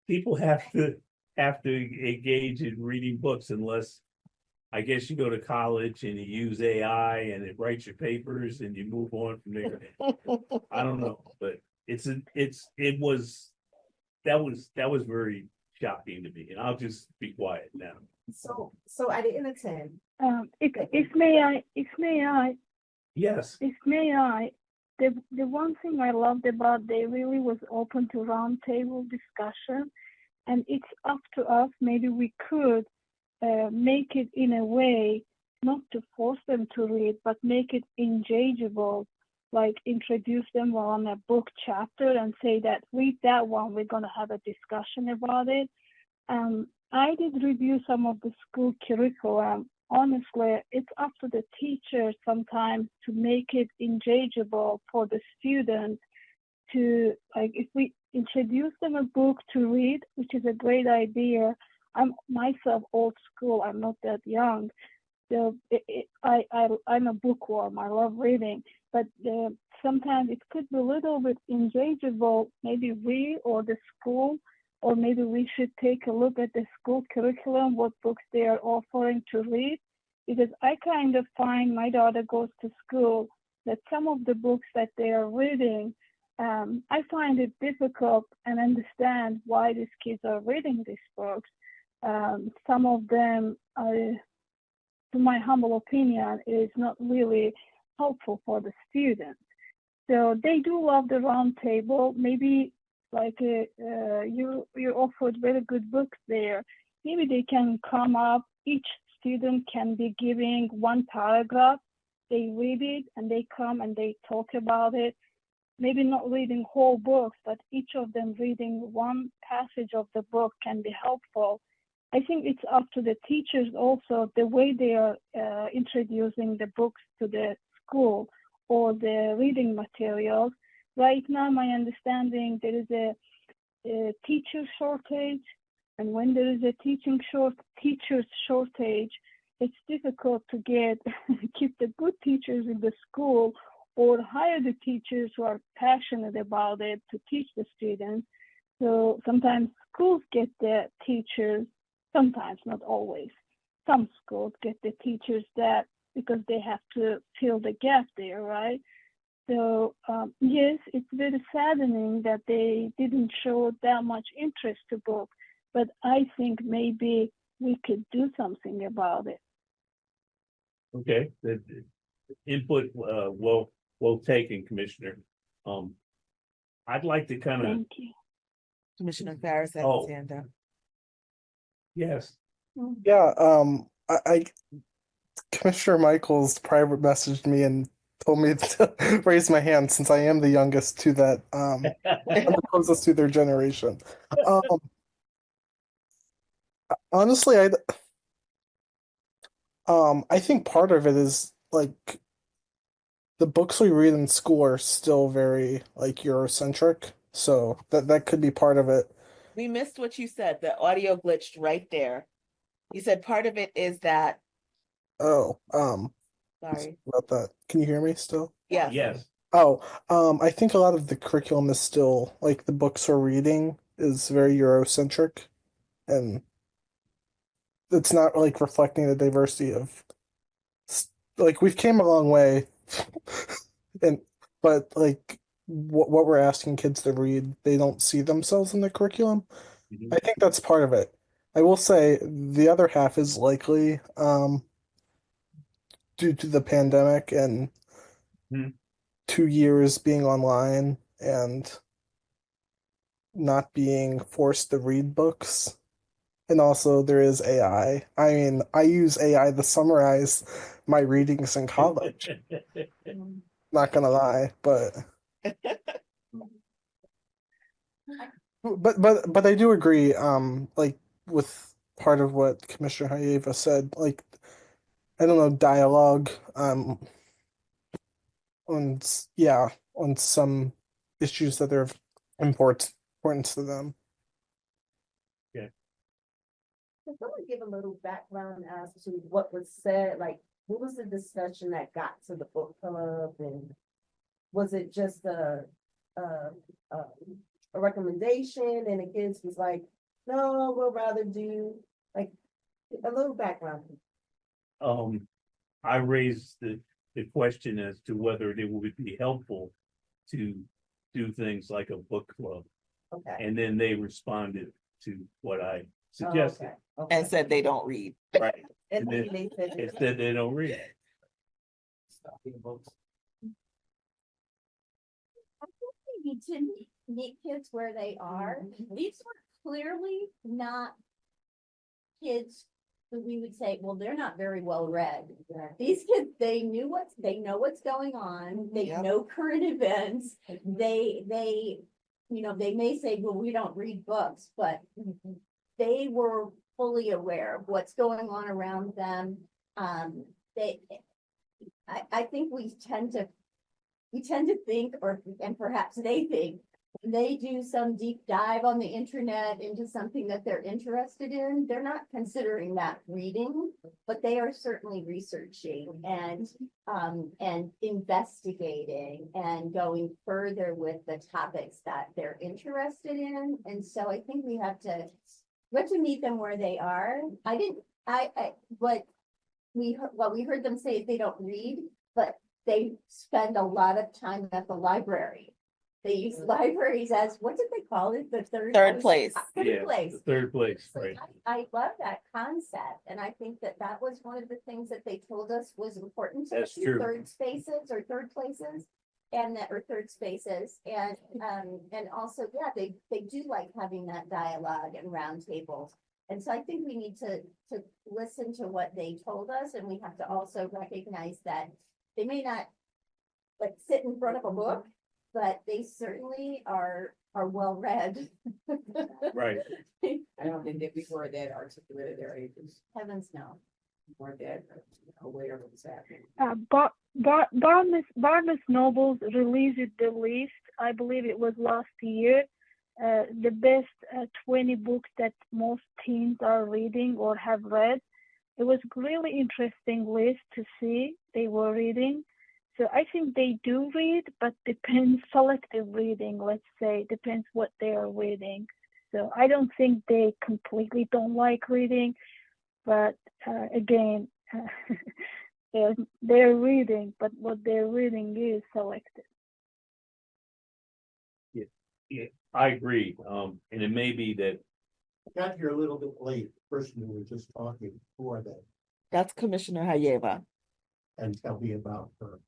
people have to engage in reading books, unless I guess you go to college and you use AI and it writes your papers and you move on from there. I don't know, but that was very shocking to me, and I'll just be quiet now. So I didn't attend. If may I, Yes. the one thing I loved about they really was open to roundtable discussion, and it's up to us. Maybe we could make it in a way, not to force them to read, but make it engageable, like introduce them on a book chapter and say that read that one, we're going to have a discussion about it. I did review some of the school curriculum. Honestly, it's up to the teacher sometimes to make it engageable for the students to, like, if we introduce them a book to read, which is a great idea. I'm myself old school, I'm not that young. So I'm a bookworm, I love reading, but sometimes it could be a little bit engageable. Maybe we or the school, or maybe we should take a look at the school curriculum, what books they are offering to read. Because I kind of find my daughter goes to school that some of the books that they are reading, I find it difficult and understand why these kids are reading these books. Some of them, to my humble opinion, is not really helpful for the students. So they do love the round table. Maybe like you offered very good books there. Maybe they can come up, each student can be giving one paragraph, they read it and they come and they talk about it. Maybe not reading whole books, but each of them reading one passage of the book can be helpful. I think it's up to the teachers also, the way they are introducing the books to the school or the reading materials. Right now, my understanding, there is a teacher shortage, and when there is a teachers shortage, it's difficult to keep the good teachers in the school or hire the teachers who are passionate about it to teach the students. So sometimes schools get the teachers, sometimes, not always. Some schools get the teachers that because they have to fill the gap there, right? So yes, it's very saddening that they didn't show that much interest to book, but I think maybe we could do something about it. Okay, the input, well taken, Commissioner. I'd like to kind of, Thank you. Commissioner Farris has Oh. his hand up. yes, Yeah, I Commissioner Michaels private messaged me and told me to raise my hand since I am the youngest to that and the closest to their generation. Honestly, I think part of it is like the books we read in school are still very like Eurocentric, so that could be part of it. We missed what you said. The audio glitched right there. You said part of it is that, Oh, sorry. about that. Can you hear me still? Yes. yes. Oh, I think a lot of the curriculum is still like the books we're reading is very Eurocentric, and it's not like reflecting the diversity of like we've came a long way, and but like what we're asking kids to read, they don't see themselves in the curriculum. Mhm. I think that's part of it. I will say the other half is likely due to the pandemic and Mhm. 2 years being online and not being forced to read books. And also there is AI. I mean, I use AI to summarize my readings in college. Not gonna lie, but but I do agree, like with part of what Commissioner Hayeva said, like I don't know, dialogue, on yeah, on some issues that are of importance to them. Can someone give a little background as to what was said, like, what was the discussion that got to the book club, and was it just a, a, a recommendation, and the kids was like, no, we'll rather do, like, a little background? I raised the question as to whether it would be helpful to do things like a book club. Okay. And then they responded to what I Oh, suggested. okay. And said they don't read. Right. And then they said, It said they don't read. I think we need to meet kids where they are. These were clearly not kids who we would say, well, they're not very well read. These kids, they know what's going on. They Yep. know current events. They, you know, they may say, well, we don't read books, but they were fully aware of what's going on around them. I think we tend to think, and perhaps they think, when they do some deep dive on the internet into something that they're interested in, they're not considering that reading, but they are certainly researching and investigating and going further with the topics that they're interested in. And so I think we have to meet them where they are. What we heard them say is they don't read, but they spend a lot of time at the library. They use libraries as, what did they call it? The Third place. Third Yeah, place. the third place, So right? I love that concept, and I think that was one of the things that they told us was important to That's them, true. third spaces or third places. Or third spaces, and also, yeah, they do like having that dialogue and roundtables. And so I think we need to listen to what they told us, and we have to also recognize that they may not like sit in front of a book, but they certainly are well read. Right. I don't think that we were that articulate at their ages, Heavens no. or that aware of what's happening. Barnes Nobles released the list. I believe it was last year. The best 20 books that most teens are reading or have read. It was really interesting list to see they were reading. So I think they do read, but depends selective reading, let's say, depends what they are reading. So I don't think they completely don't like reading, but again, they're reading, but what they're reading is selective. Yeah, I agree. And it may be that Got here a little bit late, the person who was just talking before that, That's Commissioner Hayeva. and tell me about her.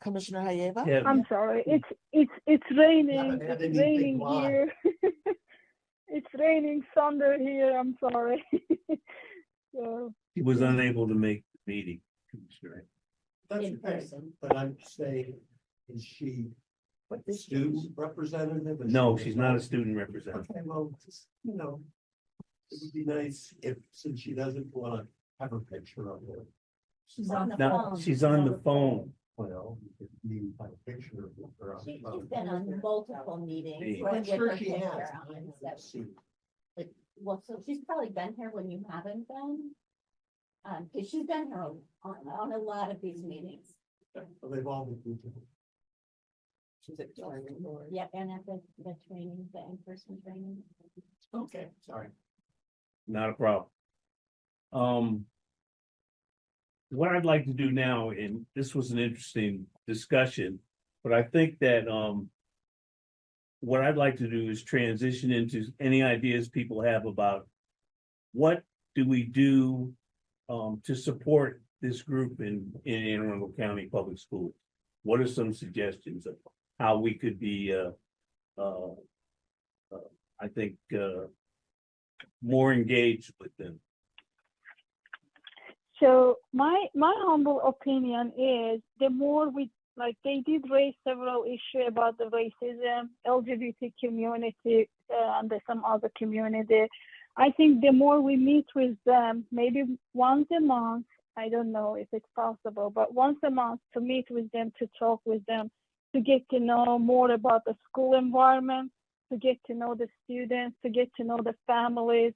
Commissioner Hayeva? yeah, I'm sorry. It's raining. Haven't had It's anything raining live. here. It's raining thunder here. I'm sorry. So he was unable to make the meeting. Commissioner. That's In okay, person. but I'm saying, is she a student representative? Is No, she she's not a student representative. Okay, well, just, you know, it would be nice if, since she doesn't wanna have her picture on there. She's on the No, phone. she's on the phone. Well, you have a picture of her on the She's phone. been on multiple meetings. Yeah. with I'm sure her she picture has. on, I've so- seen. Well, so she's probably been here when you haven't been. Cause she's been here on a lot of these meetings. Well, they've all been good. She's at the training board. Yep, and at the training, the in-person training. Okay, sorry. Not a problem. What I'd like to do now, and this was an interesting discussion, but I think that, what I'd like to do is transition into any ideas people have about what do we do, to support this group in Anne Arundel County Public Schools? What are some suggestions of how we could be, I think, more engaged with them? So my humble opinion is the more we like, they did raise several issues about the racism, LGBT community, and some other community. I think the more we meet with them, maybe once a month, I don't know if it's possible, but once a month to meet with them, to talk with them, to get to know more about the school environment, to get to know the students, to get to know the families,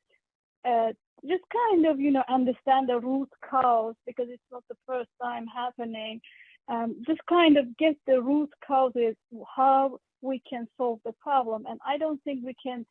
just kind of, understand the root cause, because it's not the first time happening. Just kind of get the root causes, how we can solve the problem. And I don't think we can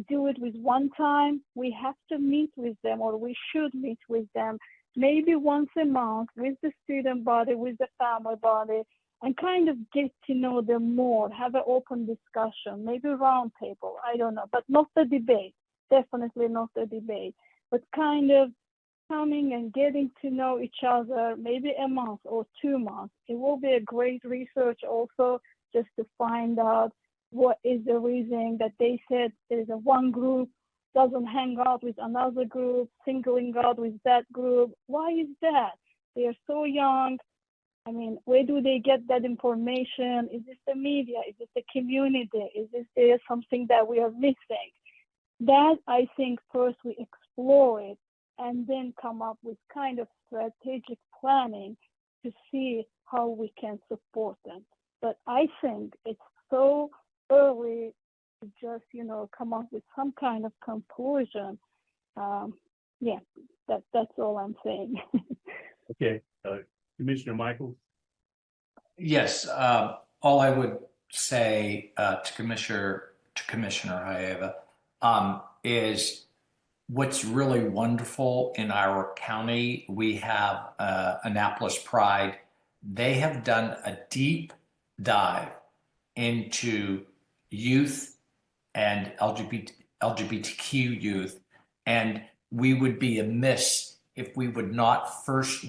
do it with one time. We have to meet with them, or we should meet with them, maybe once a month with the student body, with the family body, and kind of get to know them more, have an open discussion, maybe round table, I don't know, but not the debate, definitely not the debate, but kind of coming and getting to know each other, maybe a month or 2 months. It will be a great research also, just to find out what is the reason that they said there's a one group doesn't hang out with another group, singling out with that group. Why is that? They are so young. I mean, where do they get that information? Is this the media? Is this the community? Is this there something that we are missing? That, I think, first we explore it and then come up with kind of strategic planning to see how we can support them. But I think it's so early to just, come up with some kind of conclusion. That's all I'm saying. Okay, Commissioner Michaels? Yes, all I would say to Commissioner Haeva is what's really wonderful in our county. We have Annapolis Pride. They have done a deep dive into youth and LGBTQ youth, and we would be amiss if we would not first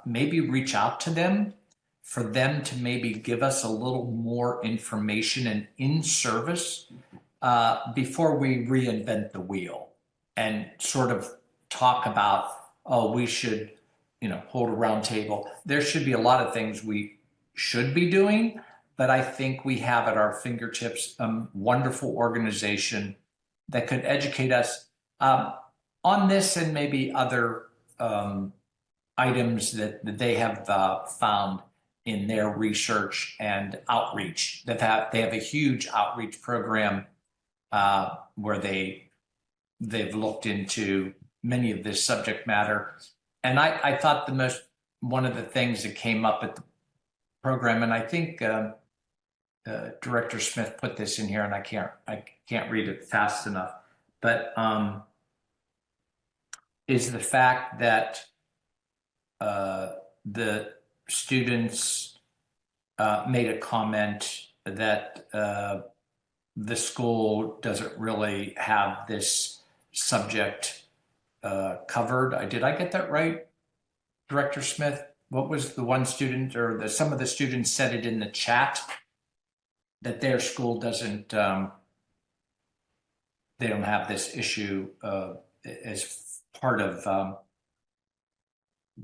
maybe reach out to them, for them to maybe give us a little more information and in service before we reinvent the wheel and sort of talk about, oh, we should, hold a round table. There should be a lot of things we should be doing, but I think we have at our fingertips a wonderful organization that could educate us on this and maybe other items that they have found in their research and outreach. They have a huge outreach program where they've looked into many of this subject matter. And I thought one of the things that came up at the program, and I think Director Smith put this in here, and I can't read it fast enough, but is the fact that the students made a comment that the school doesn't really have this subject covered. Did I get that right, Director Smith? What was the one student, or some of the students said it in the chat, that their school doesn't, they don't have this issue as part of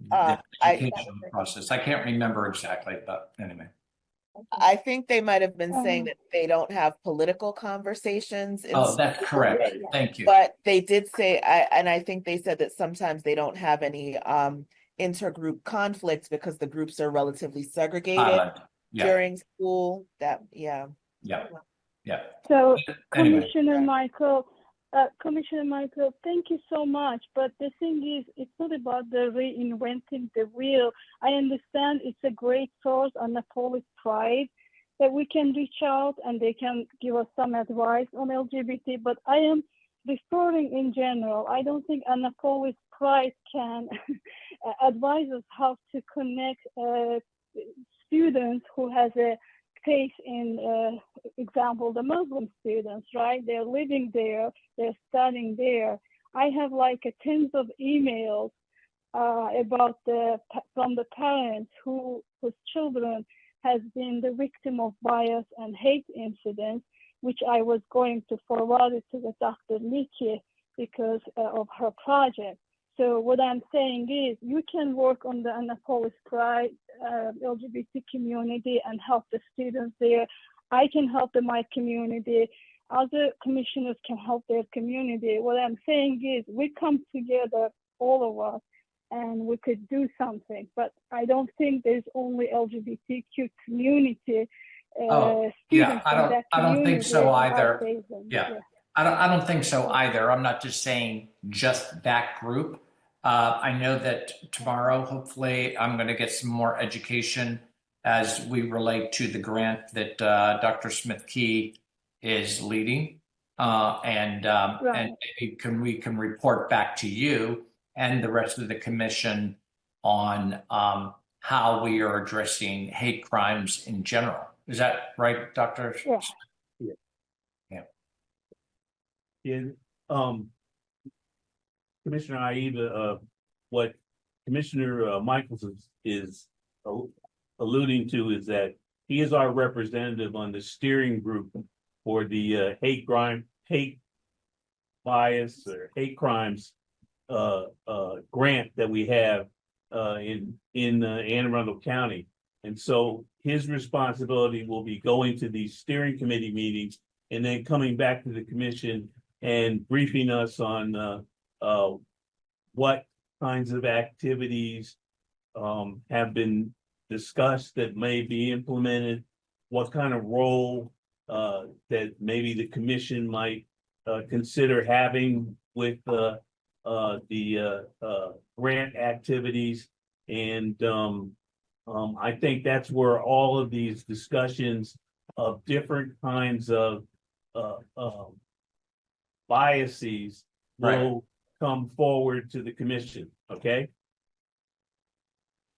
the educational process. I can't remember exactly, but anyway. I think they might have been saying that they don't have political conversations. Oh, that's correct. Thank you. But they did say, and I think they said that sometimes they don't have any intergroup conflicts because the groups are relatively segregated during school. Yeah. So Anyway. Commissioner Michael, thank you so much. But the thing is, it's not about the reinventing the wheel. I understand it's a great source on the Polish Pride that we can reach out and they can give us some advice on LGBT. But I am restoring in general. I don't think Annapolis Pride can advise us how to connect students who has a faith in, example, the Muslim students, right? They're living there, they're studying there. I have like tens of emails about from the parents whose children has been the victim of bias and hate incidents, which I was going to forward it to the Dr. Leakey because of her project. So what I'm saying is you can work on the Annapolis Pride LGBT community and help the students there. I can help my community. Other commissioners can help their community. What I'm saying is we come together, all of us, and we could do something. But I don't think there's only LGBTQ community students from that community. I don't think so either. Yeah. I don't think so either. I'm not just saying just that group. I know that tomorrow, hopefully, I'm going to get some more education as we relate to the grant that Dr. Smith Key is leading, and maybe we can report back to you and the rest of the commission on how we are addressing hate crimes in general. Is that right, Dr.? Yeah. Commissioner Aida, what Commissioner Michaels is alluding to is that he is our representative on the steering group for the hate bias or hate crimes grant that we have in Anne Arundel County. And so his responsibility will be going to these steering committee meetings and then coming back to the commission and briefing us on what kinds of activities have been discussed that may be implemented, what kind of role that maybe the commission might consider having with the grant activities. And I think that's where all of these discussions of different kinds of biases will come forward to the commission. Okay.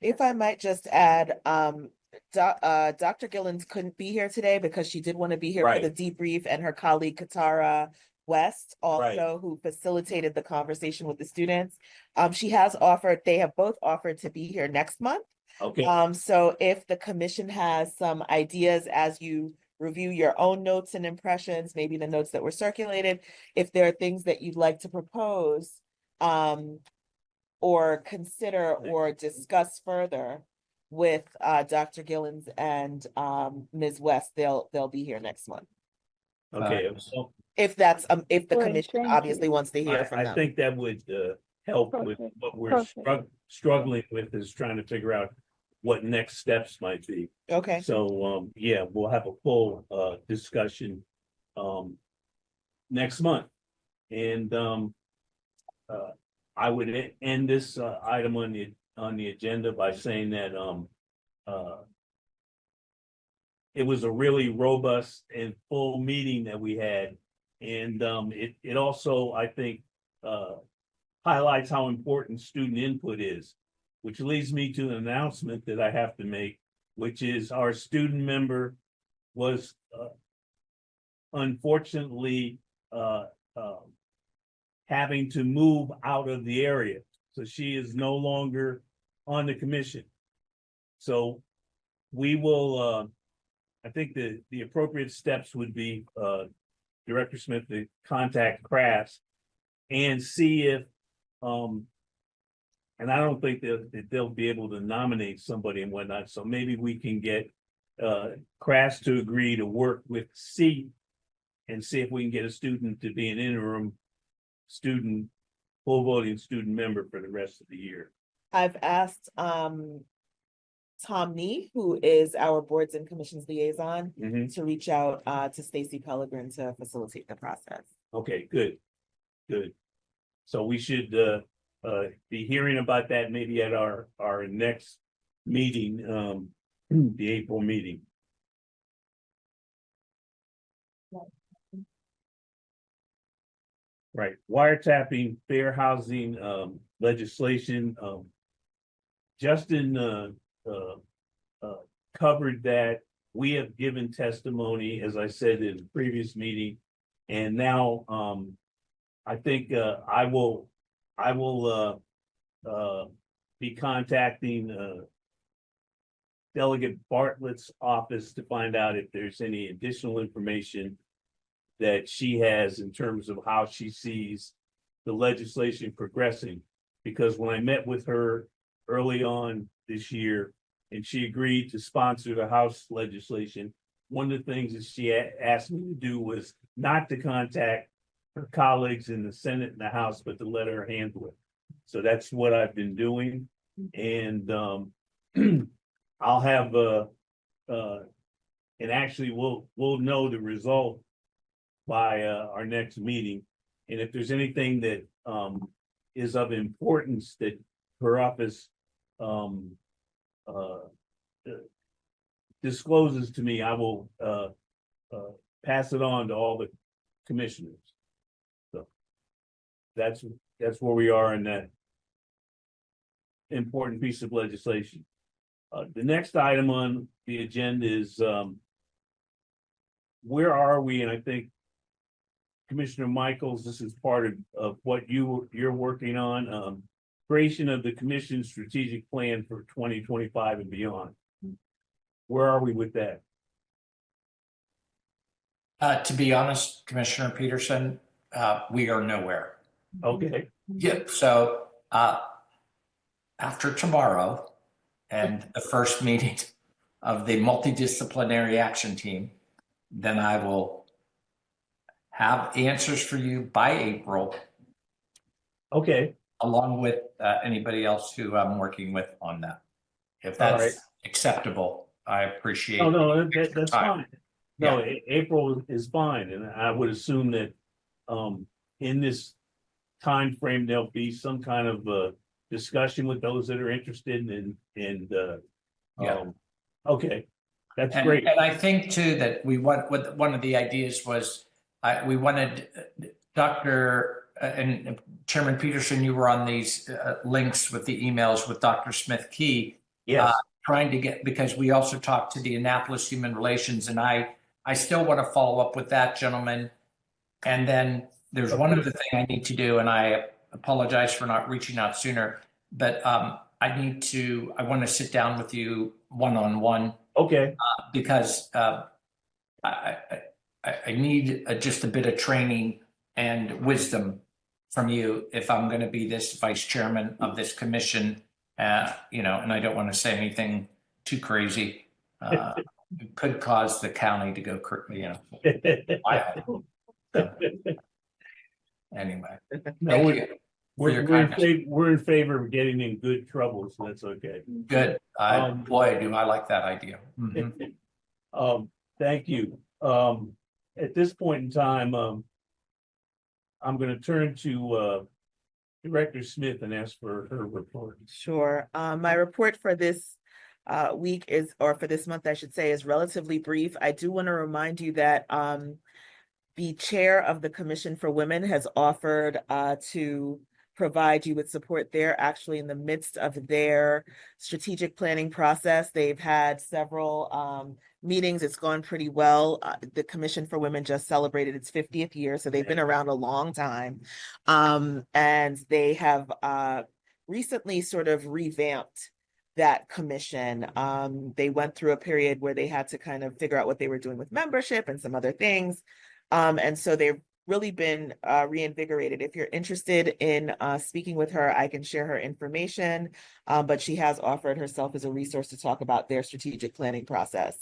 If I might just add, Dr. Gillens couldn't be here today because she did want to be here for the debrief, and her colleague Katara West also, who facilitated the conversation with the students. She has offered, they have both offered to be here next month. Okay. So if the commission has some ideas as you review your own notes and impressions, maybe the notes that were circulated, if there are things that you'd like to propose, or consider or discuss further with Dr. Gillens and Ms. West, they'll be here next month. Okay. So if that's if the Great, commission thank obviously you. wants to hear from I them. think that would help with Perfect. what we're Perfect. struggling with, is trying to figure out what next steps might be. Okay. So yeah, we'll have a full discussion next month. And I would end this item on the agenda by saying that it was a really robust and full meeting that we had. And it also, I think, highlights how important student input is, which leads me to an announcement that I have to make, which is our student member was unfortunately having to move out of the area. So she is no longer on the commission. So we will, I think the appropriate steps would be Director Smith to contact Crafts and see if, and I don't think that they'll be able to nominate somebody and whatnot. So maybe we can get Crafts to agree to work with C and see if we can get a student to be an interim student, full voting student member for the rest of the year. I've asked Tom Nee, who is our boards and commissions liaison, to reach out to Stacy Pellegrin to facilitate the process. Okay, good. So we should be hearing about that maybe at our next meeting, the April meeting. Right, wiretapping, fair housing, legislation, Justin, covered that. We have given testimony, as I said in the previous meeting. And now, I think, I will, be contacting, Delegate Bartlett's office to find out if there's any additional information that she has in terms of how she sees the legislation progressing. Because when I met with her early on this year, and she agreed to sponsor the House legislation, one of the things that she asked me to do was not to contact her colleagues in the Senate and the House, but to let her handle it. So that's what I've been doing. And I'll have and actually we'll know the result by our next meeting. And if there's anything that is of importance that her office discloses to me, I will pass it on to all the commissioners. So that's where we are in that important piece of legislation. The next item on the agenda is where are we? And I think Commissioner Michaels, this is part of what you're working on, creation of the commission's strategic plan for 2025 and beyond. Where are we with that? To be honest, Commissioner Peterson, we are nowhere. Okay. Yep. So after tomorrow and the first meeting of the multidisciplinary action team, then I will have answers for you by April. Okay. Along with anybody else who I'm working with on that. If that's acceptable, I appreciate. Oh, no, that's time. fine. No, Yeah. April is fine. And I would assume that in this time frame, there'll be some kind of discussion with those that are interested okay, that's great. And I think too that we want, what one of the ideas was, we wanted Dr. and Chairman Peterson, you were on these links with the emails with Dr. Smith Key. Yes. Trying to get, because we also talked to the Annapolis Human Relations, and I still want to follow up with that gentleman. And then there's one other thing I need to do, and I apologize for not reaching out sooner, but I want to sit down with you one-on-one. Okay. Because I need just a bit of training and wisdom from you if I'm going to be this vice chairman of this commission, and I don't want to say anything too crazy. It could cause the county to go, anyway. No, we're in favor of getting in good trouble, so that's okay. Good. Boy, do I like that idea. Mm-hmm. Thank you. At this point in time, I'm going to turn to Director Smith and ask for her report. Sure. My report for this week or for this month, I should say, is relatively brief. I do want to remind you that the chair of the Commission for Women has offered to provide you with support. They're actually in the midst of their strategic planning process. They've had several meetings. It's gone pretty well. The Commission for Women just celebrated its 50th year, so they've been around a long time. And they have recently sort of revamped that commission. They went through a period where they had to kind of figure out what they were doing with membership and some other things. And so they've really been reinvigorated. If you're interested in speaking with her, I can share her information, but she has offered herself as a resource to talk about their strategic planning process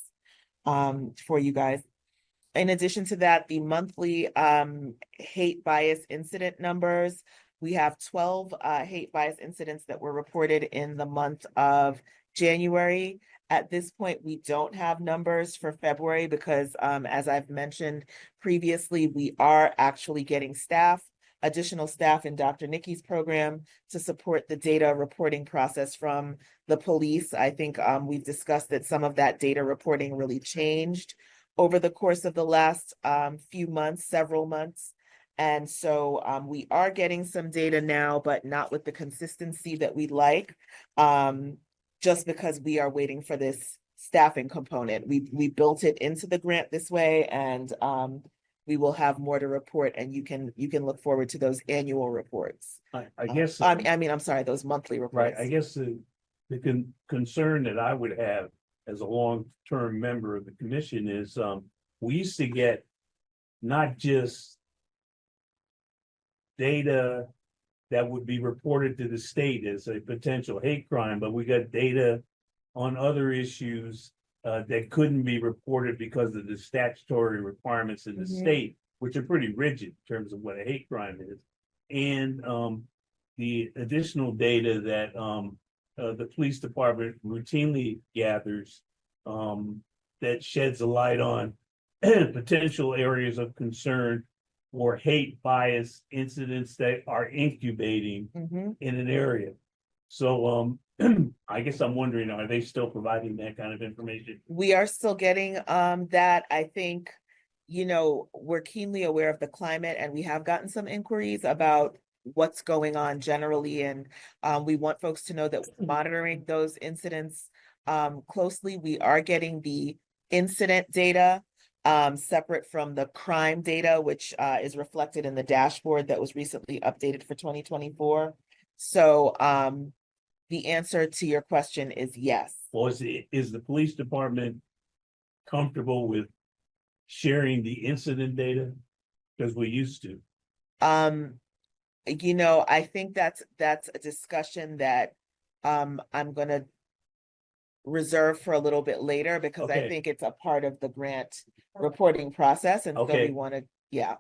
for you guys. In addition to that, the monthly hate bias incident numbers, we have 12 hate bias incidents that were reported in the month of January. At this point, we don't have numbers for February because, as I've mentioned previously, we are actually getting additional staff in Dr. Nikki's program to support the data reporting process from the police. I think we've discussed that some of that data reporting really changed over the course of the last few months, several months. And so we are getting some data now, but not with the consistency that we'd like. Just because we are waiting for this staffing component. We built it into the grant this way, and we will have more to report, and you can look forward to those annual reports. I guess. I mean, I'm sorry, those monthly Right, reports. I guess the concern that I would have as a long-term member of the commission is, we used to get not just data that would be reported to the state as a potential hate crime, but we got data on other issues that couldn't be reported because of the statutory requirements in the state, which are pretty rigid in terms of what a hate crime is. And the additional data that the police department routinely gathers that sheds a light on potential areas of concern or hate bias incidents that are incubating in an area. So I guess I'm wondering, are they still providing that kind of information? We are still getting that. I think, you know, we're keenly aware of the climate, and we have gotten some inquiries about what's going on generally, and we want folks to know that we're monitoring those incidents closely. We are getting the incident data separate from the crime data, which is reflected in the dashboard that was recently updated for 2024. So the answer to your question is yes. Well, is the police department comfortable with sharing the incident data? Because we used to. You know, I think that's a discussion that I'm gonna reserve for a little bit later, because I Okay. think it's a part of the grant reporting process, and so Okay. we want to, yeah.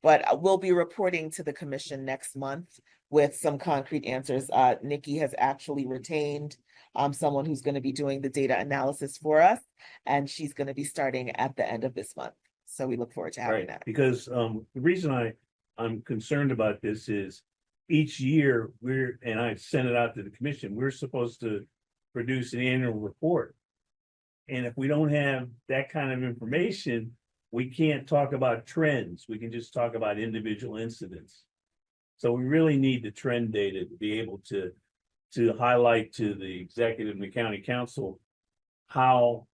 But we'll be reporting to the commission next month with some concrete answers. Nikki has actually retained someone who's going to be doing the data analysis for us, and she's going to be starting at the end of this month. So we look forward to having Right, that. because the reason I'm concerned about this is each year and I've sent it out to the commission, we're supposed to produce an annual report. And if we don't have that kind of information, we can't talk about trends. We can just talk about individual incidents. So we really need the trend data to be able to highlight to the executive and the county council how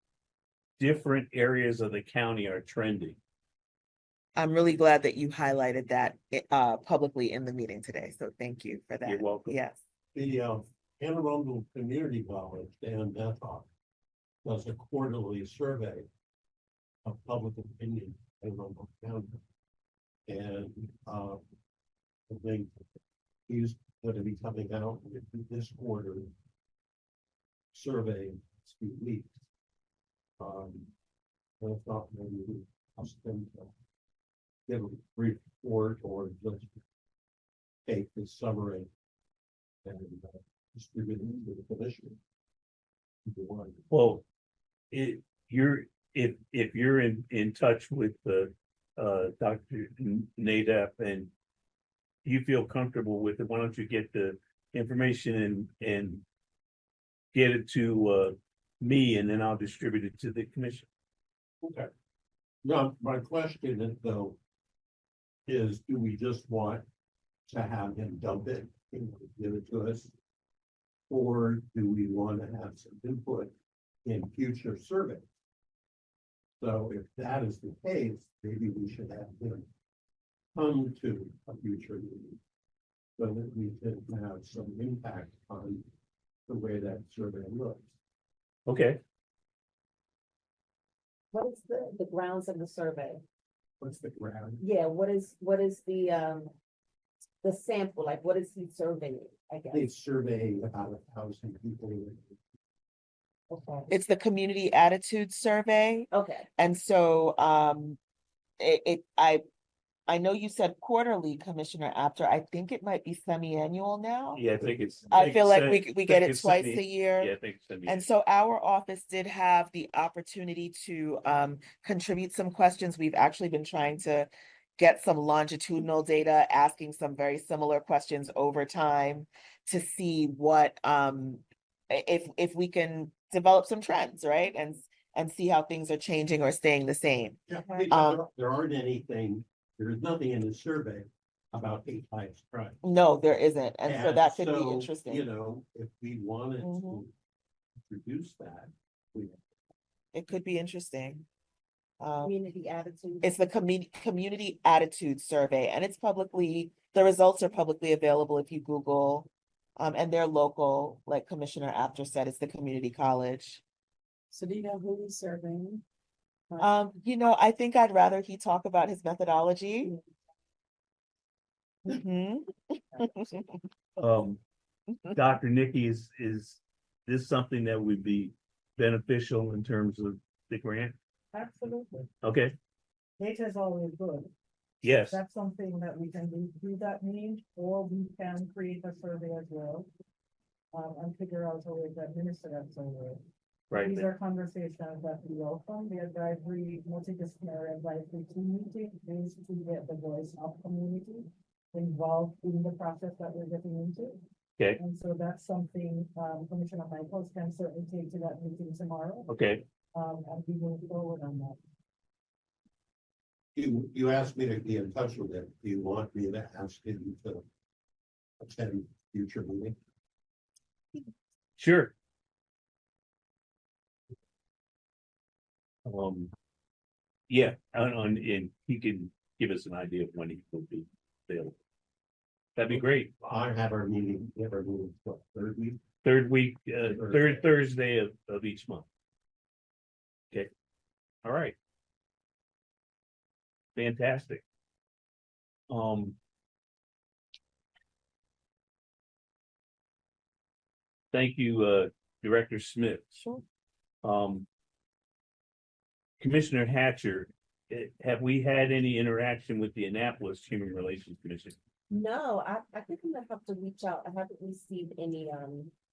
different areas of the county are trending. I'm really glad that you highlighted that publicly in the meeting today. So thank you for that. You're welcome. Yes. The Anne Arundel Community College, Dan Bethhoff, does a quarterly survey of public opinion in Arundel County. And I think he's going to be coming out with this quarter survey in a few weeks. I thought maybe we ask them to give a brief report or just take the summary and distribute it to the commission. Well, if you're in touch with the Dr. Nadab and you feel comfortable with it, why don't you get the information and get it to me, and then I'll distribute it to the commission. Okay. Now, my question is though, is do we just want to have him dump it and give it to us? Or do we want to have some input in future surveys? So if that is the case, maybe we should have him come to a future meeting so that we can have some impact on the way that survey looks. Okay. What is the grounds of the survey? What's the ground? Yeah, what is the sample, like what is he surveying, I guess? They survey about 1,000 people. Okay, It's the community attitude survey. okay, And so I know you said quarterly, Commissioner Apter. I think it might be semi-annual now. Yeah, I think it's. I feel like we get it it's twice semi- a year. Yeah, I think it's. And so our office did have the opportunity to contribute some questions. We've actually been trying to get some longitudinal data, asking some very similar questions over time to see what if we can develop some trends, right? And see how things are changing or staying the same. Yeah, there aren't anything there's nothing in the survey about hate bias crime. No, there isn't, and so that could be so, interesting. You know, if we wanted Mhm. to introduce that, we It could be interesting. Community attitude. It's the community attitude survey, and the results are publicly available if you Google. And they're local, like Commissioner Apter said, it's the community college. So do you know who he's serving? I think I'd rather he talk about his methodology. Mhm. Dr. Nikki, is this something that would be beneficial in terms of the grant? Absolutely. Okay, Data is always good. yes, That's something that we can do through that means, or we can create a survey as well. And figure out a way to administer that survey. right. These are conversations that we welcome. The advisory, multidisciplinary advisory team meeting is to get the voice of community involved in the process that we're getting into. Okay, And so that's something, Commissioner Michaels can certainly take to that meeting tomorrow. okay. And we move forward on that. You asked me to be in touch with him. Do you want me to ask him to attend future meeting? Sure. Yeah, and he can give us an idea of when he will be available. That'd be great. I have our meeting, we have our meeting, what, third week? Third week, third Thursday of each month. Okay, all right. Fantastic. Thank you, Director Smith. Sure. Commissioner Hatcher, have we had any interaction with the Annapolis Human Relations Commission? No, I think I'm gonna have to reach out. I haven't received any,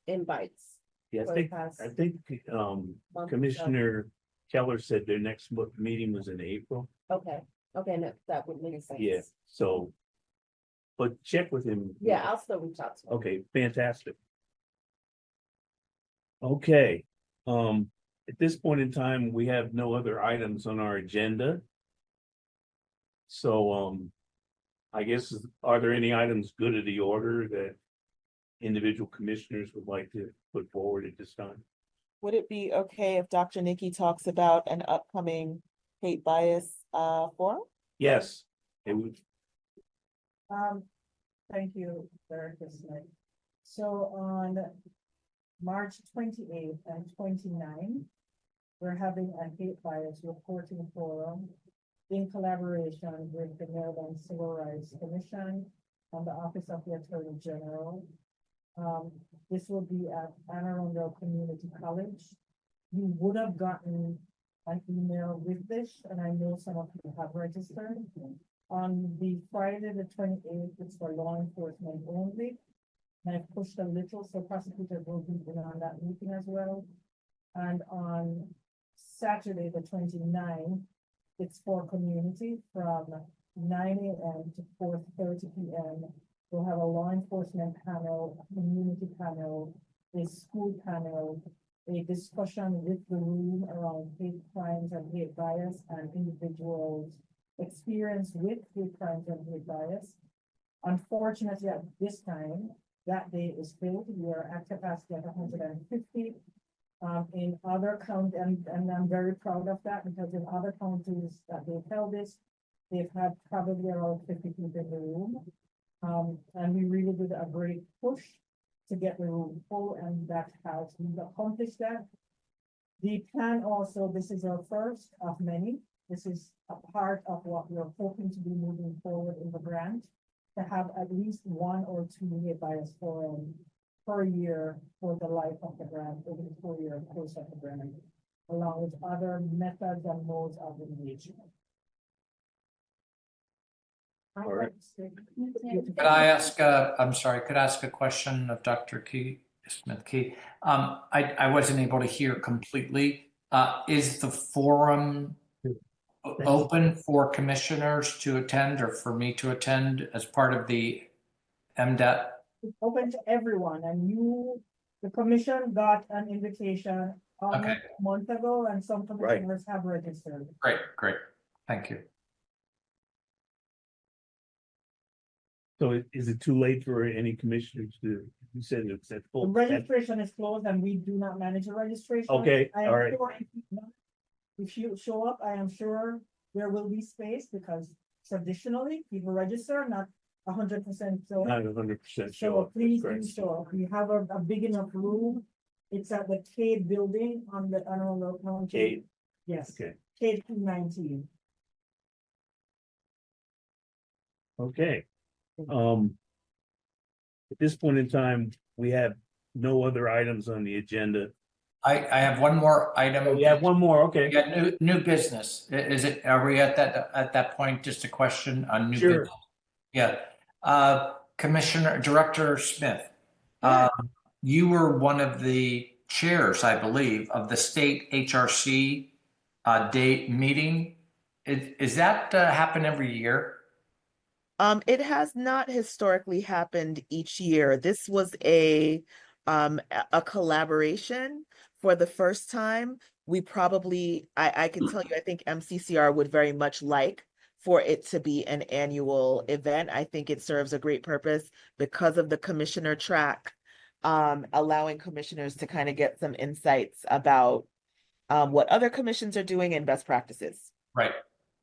invites. Yeah, for the past I think, month or so. Commissioner Keller said their next meeting was in April. Okay, that would make sense. Yeah, so, but check with him. Yeah, I'll still reach out to him. Okay, fantastic. Okay, at this point in time, we have no other items on our agenda. So, I guess, are there any items good of the order that individual commissioners would like to put forward at this time? Would it be okay if Dr. Nikki talks about an upcoming hate bias forum? Yes, it would. Thank you, Director Smith. So on March 28th and 29th, we're having a hate bias reporting forum in collaboration with the Maryland Civil Rights Commission and the Office of the Attorney General. This will be at Arundel Community College. You would have gotten an email with this, and I know some of you have registered. On the Friday, the 28th, it's for law enforcement only. And I've pushed a little, so prosecutors will be in on that meeting as well. And on Saturday, the 29th, it's for community from 9 a.m. to 4:30 p.m. We'll have a law enforcement panel, a community panel, a school panel, a discussion with the room around hate crimes and hate bias and individuals' experience with hate crimes and hate bias. Unfortunately, at this time, that day is filled. We are at capacity at 150. In other counties, and I'm very proud of that, because in other counties that they've held this, they've had probably around 50 people in the room. And we really did a great push to get the room full, and we've accomplished that. The plan also, this is our first of many. This is a part of what we're hoping to be moving forward in the grant, to have at least 1 or 2 hate bias forum per year for the life of the grant, over the 4-year course of the grant, along with other methods and modes of engagement. All right. Could I ask, could I ask a question of Dr. Smith-Key? I wasn't able to hear completely. Is the forum open for commissioners to attend, or for me to attend as part of the MDET? It's open to everyone, and the commission got an invitation almost a month ago, and some commissioners have registered. Great, thank you. So is it too late for any commissioners to, you said it's at The full? registration is closed and we do not manage the registration. Okay, I am all right. sure if you show up, I am sure there will be space because traditionally people register, not 100% so. Not 100% show So up. please do Correct. show up. We have a big enough room. It's at the Cade building on the Arundel County. Cade. Yes, Okay, Cade 219. okay. At this point in time, we have no other items on the agenda. I have one more item. We have one more, okay. Yeah, new business. Is it, are we at that point? Just a question on new Sure. business? Yeah. Commissioner, Director Smith, you were one of the chairs, I believe, of the state HRC day meeting. Is that happen every year? It has not historically happened each year. This was a collaboration for the first time. We probably, I can tell you, I think MCCR would very much like for it to be an annual event. I think it serves a great purpose because of the commissioner track, allowing commissioners to kind of get some insights about what other commissions are doing and best practices. Right.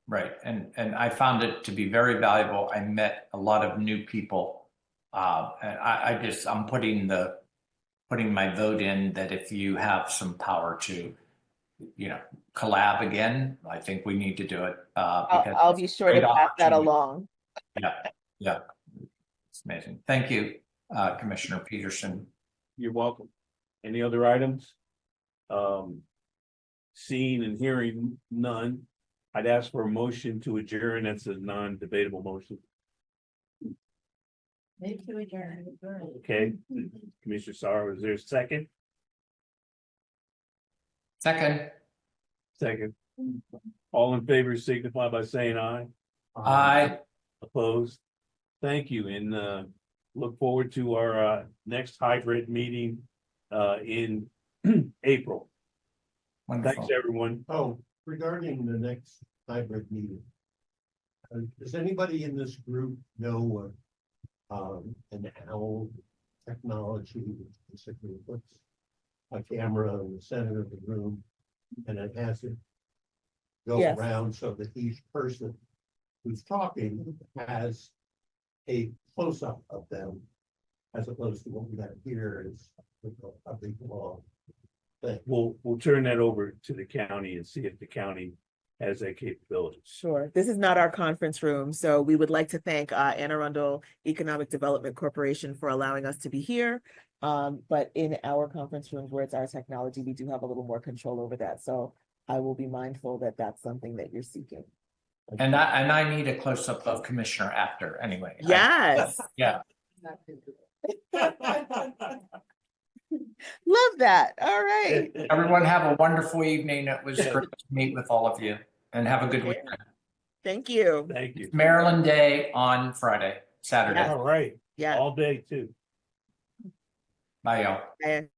Right. And I found it to be very valuable. I met a lot of new people. And I'm putting my vote in that if you have some power to, collab again, I think we need to do it. Because I'll be sure to great pass that opportunity. along. Yeah. Yeah. It's amazing. Thank you, Commissioner Peterson. You're welcome. Any other items? Seeing and hearing none, I'd ask for a motion to adjourn. That's a non-debatable motion. Make you adjourn. Okay, Commissioner Sorrow, is there a second? Second. Second. All in favor signify by saying aye. Aye. Opposed? Thank you, and look forward to our next hybrid meeting in April. Wonderful. Thanks, everyone. Oh, regarding the next hybrid meeting. Does anybody in this group know what an owl technology, which basically puts a camera in the center of the room and it has it go Yes. around so that each person who's talking has a close-up of them, as opposed to what we got here is a big long thing. We'll turn that over to the county and see if the county has that capability. Sure. This is not our conference room, so we would like to thank Anne Arundel Economic Development Corporation for allowing us to be here. But in our conference rooms where it's our technology, we do have a little more control over that. So I will be mindful that that's something that you're seeking. And I need a close-up of Commissioner after anyway. Yes. Yeah. Love that. All right. Everyone have a wonderful evening. It was great to meet with all of you and have a good weekend. Thank you. Thank you. Maryland Day on Friday, Saturday. Yes. All right, Yeah. all day too. Bye, y'all. And